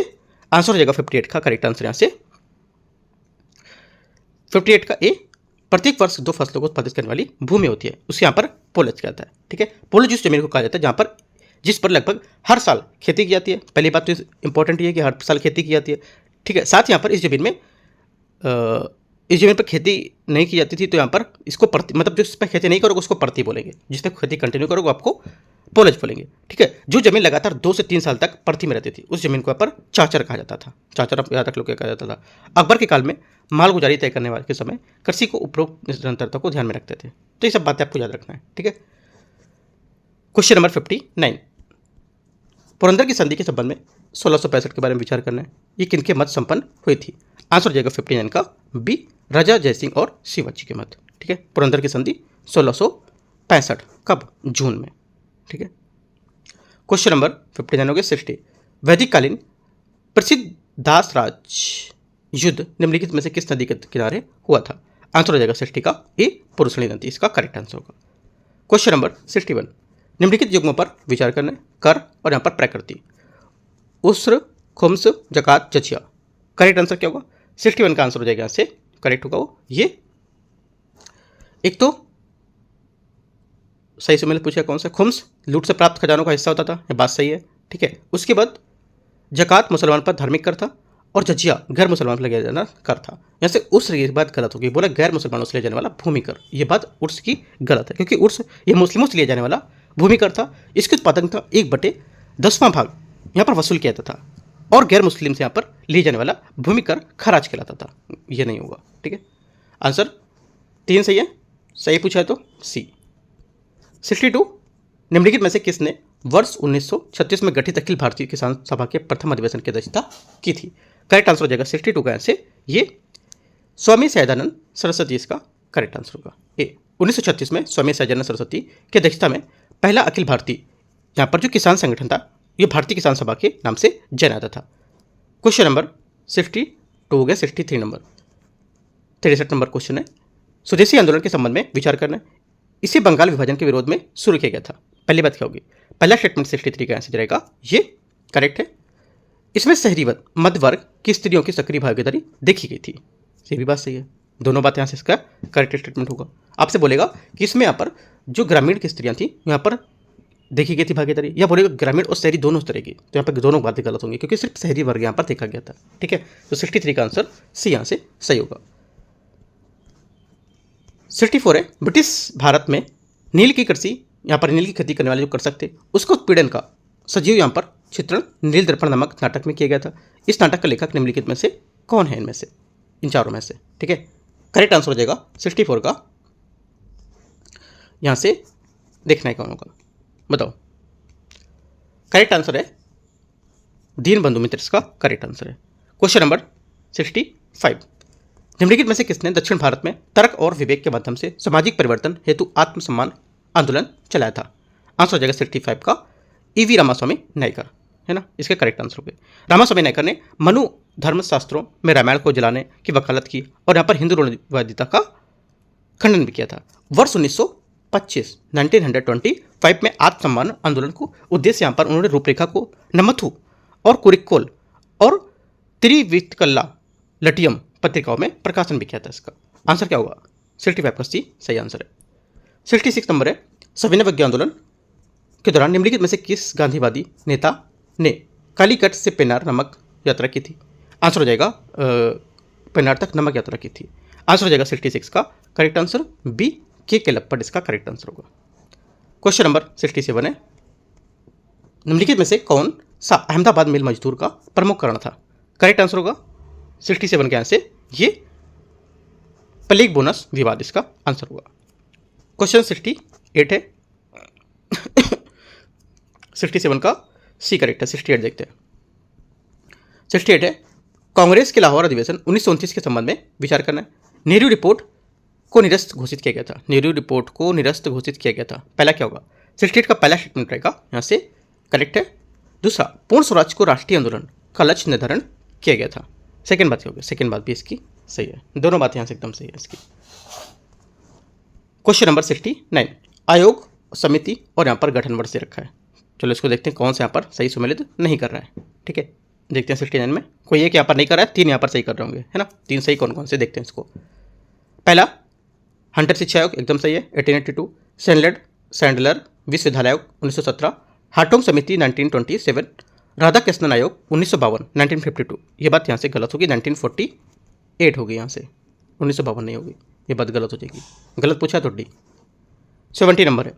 आंसर हो जाएगा 58 का करेक्ट आंसर यहाँ से 58 का ए, प्रत्येक वर्ष 2 फसलों को उत्पादित करने वाली भूमि होती है उसे यहाँ पर पोलज कहता है। ठीक है, पोलज उस जमीन को कहा जाता है जहाँ पर जिस पर लगभग हर साल खेती की जाती है। पहली बात तो इंपॉर्टेंट ये है कि हर साल खेती की जाती है। ठीक है, साथ यहाँ पर इस जमीन पर खेती नहीं की जाती थी तो यहाँ पर इसको प्रति मतलब जो जिसमें खेती नहीं करोगे उसको प्रति बोलेंगे, जिसमें खेती कंटिन्यू करोगे आपको पोलज बोलेंगे। ठीक है, जो जमीन लगातार 2 से 3 साल तक प्रति में रहती थी उस जमीन को यहाँ पर चाचर कहा जाता था। चाचर यहाँ तक लोग क्या कहा जाता था। अकबर के काल में मालगुजारी तय करने वाले के समय कृषि को उपरोक्त निरंतरता को ध्यान में रखते थे। तो ये सब बातें आपको याद रखना है। ठीक है, क्वेश्चन नंबर 59, पुरंदर की संधि के संबंध में 1665 के बारे में विचार करना है। ये किनके मत संपन्न हुई थी? आंसर हो जाएगा 59 का बी, राजा जयसिंह और शिवाजी के मत। ठीक है, पुरंदर की संधि 1665 कब? जून में। ठीक है, क्वेश्चन नंबर 59 हो गया 60, वैदिक कालीन प्रसिद्ध दास राज युद्ध निम्नलिखित में से किस नदी के किनारे हुआ था? आंसर हो जाएगा 60 का ए, पुरुषणी नदी इसका करेक्ट आंसर होगा। क्वेश्चन नंबर 61, निम्नलिखित युग्मों पर विचार करना है, कर और यहाँ पर प्रकृति, उस्र, खुम्स, जकात, जजिया। करेक्ट आंसर क्या होगा? 61 का आंसर हो जाएगा यहाँ से करेक्ट होगा वो ये। एक तो सही से मैंने पूछा कौन सा? खुम्स लूट से प्राप्त खजानों का हिस्सा होता था, ये बात सही है। ठीक है, उसके बाद जकात मुसलमान पर धार्मिक कर था और जजिया गैर मुसलमान पर लगाया जाना कर था। यहाँ से उर्स ये बात गलत होगी, बोला गैर मुसलमानों से लिया जाने वाला भूमि कर, ये बात उर्स की गलत है क्योंकि उर्स ये मुस्लिमों से लिया जाने वाला भूमि कर था। इसके उत्पादन का 1/10वां भाग यहाँ पर वसूल किया जाता था और गैर मुस्लिम से यहाँ पर लिए जाने वाला भूमि कर खराज कहलाता था। ये नहीं होगा। ठीक है, आंसर 3 सही है, सही पूछा है तो सी। 62, निम्नलिखित में से किसने वर्ष 1936 में गठित अखिल भारतीय किसान सभा के प्रथम अधिवेशन की अध्यक्षता की थी? करेक्ट आंसर हो जाएगा 62 का आंसर ये, स्वामी सहजानंद सरस्वती इसका करेक्ट आंसर होगा ए। 1936 में स्वामी सहजानंद सरस्वती की अध्यक्षता में पहला अखिल भारतीय यहाँ पर जो किसान संगठन था ये भारतीय किसान सभा के नाम से जाना जाता था। क्वेश्चन नंबर 62 हो गया। 63 नंबर 63 नंबर क्वेश्चन है, स्वदेशी आंदोलन के संबंध में विचार करना है। इसे बंगाल विभाजन के विरोध में शुरू किया गया था। पहली बात क्या होगी? पहला स्टेटमेंट 63 का आंसर रहेगा ये करेक्ट है। इसमें शहरी व मध्य वर्ग की स्त्रियों की सक्रिय भागीदारी देखी गई थी। ये भी बात सही है, दोनों बात यहाँ से इसका करेक्ट स्टेटमेंट होगा। आपसे बोलेगा कि इसमें यहाँ पर जो ग्रामीण की स्त्रियाँ थी यहाँ पर देखी गई थी भागीदारी, या बोलेगा ग्रामीण और शहरी दोनों तरह की, तो यहाँ पर दोनों बातें गलत होंगी क्योंकि सिर्फ शहरी वर्ग यहाँ पर देखा गया था। ठीक है, तो 63 का आंसर सी यहाँ से सही होगा। 64 है, ब्रिटिश भारत में नील की कृषि, यहाँ पर नील की खेती करने वाले जो कृषक थे उसका उत्पीड़न का सजीव यहाँ पर चित्रण नील दर्पण नामक नाटक में किया गया था। इस नाटक का लेखक निम्नलिखित में से कौन है इनमें से, इन चारों में से। ठीक है, करेक्ट आंसर हो जाएगा 64 का, यहाँ से देखना है कौन होगा, बताओ। करेक्ट आंसर है दीनबंधु मित्र, इसका करेक्ट आंसर है। क्वेश्चन नंबर 65, निम्नलिखित में से किसने दक्षिण भारत में तर्क और विवेक के माध्यम से सामाजिक परिवर्तन हेतु आत्मसम्मान आंदोलन चलाया था। आंसर हो जाएगा 65 का ईवी रामास्वामी नायकर, है ना, इसके करेक्ट आंसर हो गए। रामास्वामी नायकर ने मनु धर्मशास्त्रों में रामायण को जलाने की वकालत की और यहाँ पर हिंदू रूढ़िवादिता का खंडन भी किया था। वर्ष 1925 में आत्मसम्मान आंदोलन को उद्देश्य यहाँ पर उन्होंने रूपरेखा को नमथु और कुरिक्कोल और त्रिवितकल्ला लटियम पत्रिकाओं में प्रकाशन भी किया था। इसका आंसर क्या होगा, 65 का सी सही आंसर है। 66 नंबर है, सविनय अवज्ञा आंदोलन के दौरान निम्नलिखित में से किस गांधीवादी नेता ने कालीकट से पेन्नार नमक यात्रा की थी। आंसर हो जाएगा पेन्नार तक नमक यात्रा की थी। आंसर हो जाएगा 66 का करेक्ट आंसर बी के लप्पड़, इसका करेक्ट आंसर होगा। क्वेश्चन नंबर 67 है, निम्नलिखित में से कौन सा अहमदाबाद मिल मजदूर का प्रमुख कारण था। करेक्ट आंसर होगा 67 के आंसर ये प्लेग बोनस विवाद, इसका आंसर होगा। क्वेश्चन 68 है 67 का सी करेक्ट है। 68 देखते हैं। 68 है, कांग्रेस के लाहौर अधिवेशन 1929 के संबंध में विचार करना है। नेहरू रिपोर्ट को निरस्त घोषित किया गया था। नेहरू रिपोर्ट को निरस्त घोषित किया गया था, पहला क्या होगा। 68 का पहला स्टेटमेंट रहेगा यहाँ से करेक्ट है। दूसरा, पूर्ण स्वराज को राष्ट्रीय आंदोलन का लक्ष्य निर्धारण किया गया था, सेकेंड बात होगी। सेकेंड बात भी इसकी सही है, दोनों बातें यहाँ से एकदम सही है इसकी। क्वेश्चन नंबर 69, आयोग समिति और यहाँ पर गठन वर्ष दे रखा है। चलो इसको देखते हैं कौन से यहाँ पर सही सुमेलित नहीं कर रहा है। ठीक है, देखते हैं 69 में कोई एक यहाँ पर नहीं कर रहा है, 3 यहाँ पर सही कर रहे होंगे, है ना। 3 सही कौन कौन से देखते हैं इसको। पहला, हंटर शिक्षा आयोग एकदम सही है 1882। सैंडलर विश्वविद्यालय आयोग 1917। हार्टोंग समिति 1927। राधा कृष्णन आयोग 1952 1952। ये बात यहाँ से गलत होगी, 1948 होगी यहाँ से, 1952 नहीं होगी, ये बात गलत हो जाएगी। गलत पूछा तो डी। 70 नंबर है,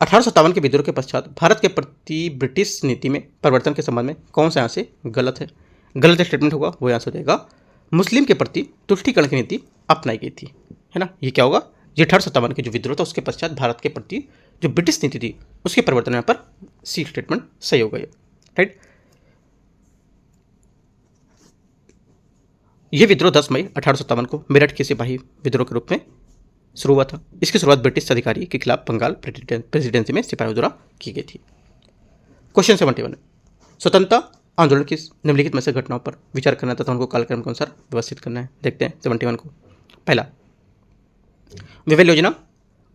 1857 के विद्रोह के पश्चात भारत के प्रति ब्रिटिश नीति में परिवर्तन के संबंध में कौन सा यहाँ से गलत है। गलत स्टेटमेंट होगा वो यहाँ से हो जाएगा मुस्लिम के प्रति तुष्टीकरण की नीति अपनाई गई थी, है ना। ये क्या होगा, ये 1857 के जो विद्रोह था उसके पश्चात भारत के प्रति जो ब्रिटिश नीति थी उसके परिवर्तन यहाँ पर सी स्टेटमेंट सही होगा, ये राइट। ये विद्रोह 10 मई 1857 को मेरठ के सिपाही विद्रोह के रूप में शुरू हुआ था। इसकी शुरुआत ब्रिटिश अधिकारी के खिलाफ बंगाल प्रेसिडेंसी में सिपाहियों द्वारा की गई थी। क्वेश्चन 71, स्वतंत्रता आंदोलन की निम्नलिखित में से घटनाओं पर विचार करना तथा उनको कालक्रम के अनुसार व्यवस्थित करना है। देखते हैं 71 को। पहला, विवेल योजना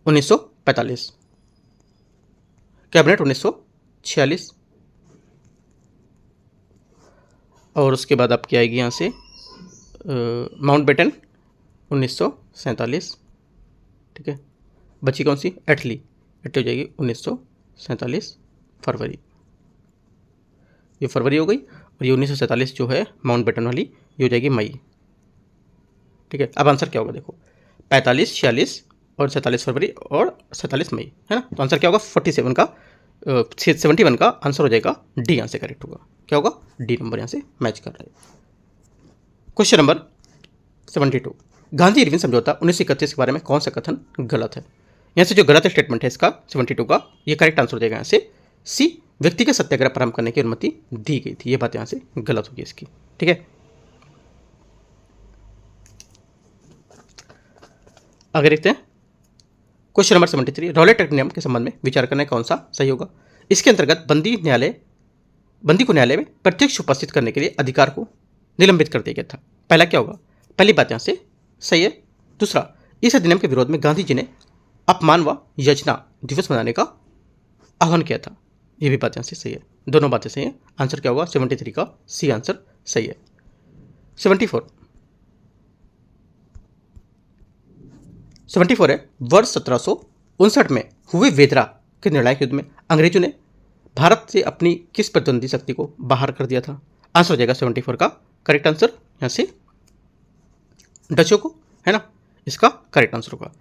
1945, कैबिनेट 1946, और उसके बाद आपकी आएगी यहाँ से माउंटबेटन 1947। ठीक है, बची कौन सी, एटली हो जाएगी 1947 फरवरी, ये फरवरी हो गई। और ये 1947 जो है माउंटबेटन वाली ये हो जाएगी मई। ठीक है, अब आंसर क्या होगा देखो, 45, 46 और 47 फरवरी और 47 मई, है ना। तो आंसर क्या होगा 71 का आंसर हो जाएगा डी, यहाँ से करेक्ट होगा। क्या होगा, डी नंबर यहाँ से मैच कर रहा है। क्वेश्चन नंबर 72, गांधी इरविन समझौता 1931 के बारे में कौन सा कथन गलत है। यहाँ से जो गलत स्टेटमेंट है इसका 72 का, ये करेक्ट आंसर हो जाएगा यहाँ से सी, व्यक्तिगत सत्याग्रह प्रारंभ करने की अनुमति दी गई थी। ये बात यहाँ से गलत होगी इसकी। ठीक है, आगे देखते हैं क्वेश्चन नंबर 73, रॉलेट एक्ट नियम के संबंध में विचार करना कौन सा सही होगा। इसके अंतर्गत बंदी को न्यायालय में प्रत्यक्ष उपस्थित करने के लिए अधिकार को निलंबित कर दिया गया था। पहला क्या होगा, पहली बात यहाँ से सही है। दूसरा, इस अधिनियम के विरोध में गांधी जी ने अपमान व याचना दिवस मनाने का आह्वान किया था। यह भी बात यहाँ से सही है। दोनों बातें सही हैं। आंसर क्या होगा? 73 का सी आंसर सही है। 74 है, वर्ष 1759 में हुए वेदरा के निर्णायक युद्ध में अंग्रेजों ने भारत से अपनी किस प्रतिद्वंदी शक्ति को बाहर कर दिया था? आंसर हो जाएगा 74 का करेक्ट आंसर यहाँ से डचों को, है ना, इसका करेक्ट आंसर होगा।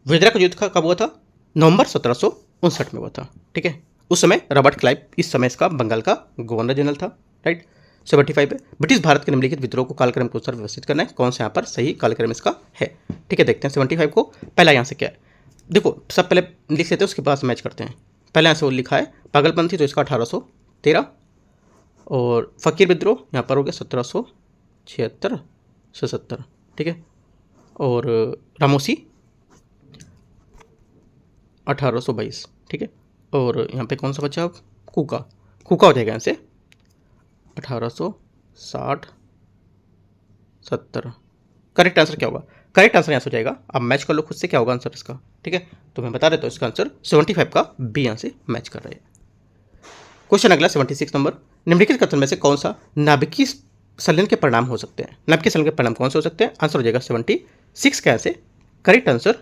वेदरा का युद्ध कब हुआ था? नवंबर 1759 में हुआ था। ठीक है, उस समय रॉबर्ट क्लाइव इस समय इसका बंगाल का गवर्नर जनरल था। राइट। 75 है, ब्रिटिश भारत के निम्नलिखित विद्रोह को कालक्रम के अनुसार व्यवस्थित करना है। कौन सा यहाँ पर सही कालक्रम इसका है? ठीक है, देखते हैं 75 को। पहला यहाँ से क्या है, देखो सब पहले लिख लेते हैं, उसके बाद मैच करते हैं। पहले यहाँ से वो लिखा है पागलपंथी, तो इसका 1813, और फकीर विद्रोह यहाँ पर हो गया 1776-77। ठीक है, और रामोसी 1822। ठीक है, और यहाँ पे कौन सा बचा? कूका हो जाएगा यहाँ से 1860-70। करेक्ट आंसर क्या होगा? करेक्ट आंसर यहाँ से हो जाएगा, आप मैच कर लो खुद से क्या होगा आंसर इसका। ठीक है, तो मैं बता देता हूँ इसका आंसर 75 का बी यहाँ से मैच कर रहा है। क्वेश्चन अगला 76 नंबर, निम्नलिखित कथन में से कौन सा नाभिकीय संलयन के परिणाम हो सकते हैं? नाभिकीय संलयन के परिणाम कौन से हो सकते हैं? आंसर हो जाएगा 76 का यहाँ से करेक्ट आंसर।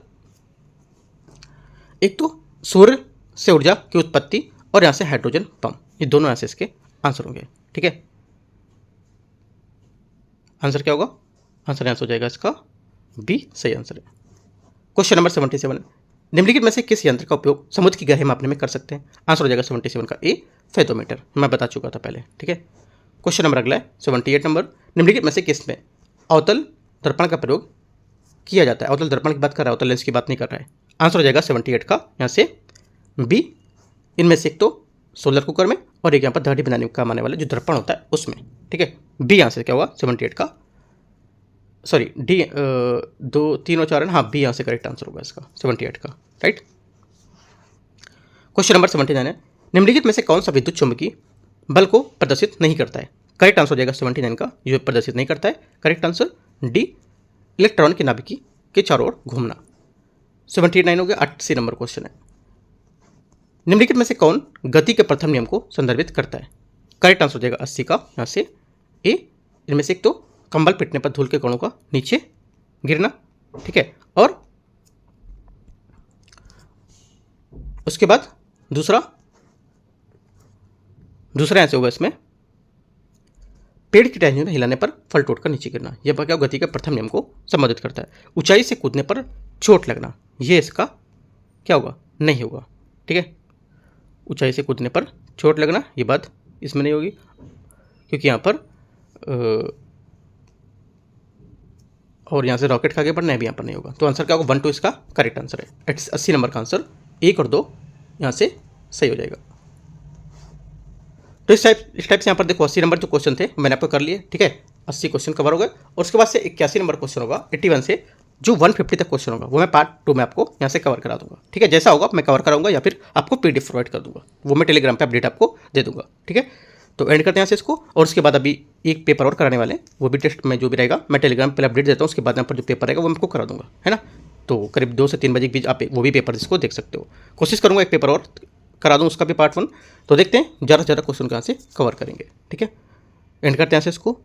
एक तो सूर्य से ऊर्जा की उत्पत्ति और यहाँ से हाइड्रोजन पंप, ये दोनों यहाँ से इसके आंसर होंगे। ठीक है, आंसर क्या होगा? आंसर यहाँ से हो जाएगा इसका बी सही आंसर है। क्वेश्चन नंबर 77, निम्नलिखित में से किस यंत्र का उपयोग समुद्र की गहराई मापने में कर सकते हैं? आंसर हो जाएगा 77 का ए फेथोमीटर, मैं बता चुका था पहले। ठीक है, क्वेश्चन नंबर अगला है 78 नंबर, निम्नलिखित में से किस में अवतल दर्पण का प्रयोग किया जाता है? अवतल दर्पण की बात कर रहा है, अवतल लेंस की बात नहीं कर रहा है। आंसर हो जाएगा 78 का यहाँ से बी। इनमें से एक तो सोलर कुकर में और एक यहाँ पर दाढ़ी बनाने में काम आने वाला जो दर्पण होता है उसमें। ठीक है, बी यहाँ से क्या हुआ? 78 का, सॉरी डी 2 3 और 4 है, हाँ बी यहाँ से करेक्ट आंसर होगा इसका 78 का। राइट। क्वेश्चन नंबर 79 है, निम्नलिखित में से कौन सा विद्युत चुंबकीय बल को प्रदर्शित नहीं करता है? करेक्ट आंसर हो जाएगा 79 का, जो प्रदर्शित नहीं करता है। करेक्ट आंसर डी, इलेक्ट्रॉन की नाभिकी के चारों ओर घूमना। 79 हो गया। 80 नंबर क्वेश्चन है, निम्नलिखित में से कौन गति के प्रथम नियम को संदर्भित करता है? करेक्ट आंसर हो जाएगा 80 का यहाँ से ए। इनमें से एक तो कंबल पिटने पर धूल के कणों का नीचे गिरना। ठीक है, और उसके बाद दूसरा यहाँ से होगा इसमें पेड़ की टहनियों में हिलाने पर फल टूटकर नीचे गिरना। यह क्या गति के प्रथम नियम को संबोधित करता है। ऊंचाई से कूदने पर चोट लगना, यह इसका क्या होगा? नहीं होगा। ठीक है, ऊंचाई से कूदने पर चोट लगना ये बात इसमें नहीं होगी, क्योंकि यहाँ पर और यहाँ से रॉकेट का आगे बढ़ना है भी यहाँ पर नहीं होगा। तो आंसर क्या होगा? 1 2 इसका करेक्ट आंसर है। 80 नंबर का आंसर 1 और 2 यहाँ से सही हो जाएगा। तो इस टाइप से यहाँ पर देखो 80 नंबर जो क्वेश्चन थे मैंने आपको कर लिए। ठीक है, 80 क्वेश्चन कवर हो गए, और उसके बाद से 81 नंबर क्वेश्चन होगा 81 से जो 150 तक क्वेश्चन होगा वो मैं पार्ट 2 में आपको यहाँ से कवर करा दूंगा। ठीक है, जैसा होगा मैं कवर कराऊंगा या फिर आपको PDF प्रोवाइड कर दूंगा, वो मैं टेलीग्राम पे अपडेट आपको दे दूंगा। ठीक है, तो एंड करते हैं यहाँ से इसको, और उसके बाद अभी एक पेपर और कराने वाले हैं, वो भी टेस्ट में जो भी रहेगा मैं टेलीग्राम पे अपडेट देता हूँ। उसके बाद यहाँ पर जो पेपर रहेगा वो मैं आपको करा दूंगा, है ना। तो करीब 2 से 3 बजे के बीच आप वो भी पेपर इसको देख सकते हो। कोशिश करूँगा एक पेपर और करा दूँ, उसका भी पार्ट 1। तो देखते हैं ज़्यादा से ज़्यादा क्वेश्चन कहाँ से कवर करेंगे। ठीक है, एंड करते हैं यहाँ से इसको।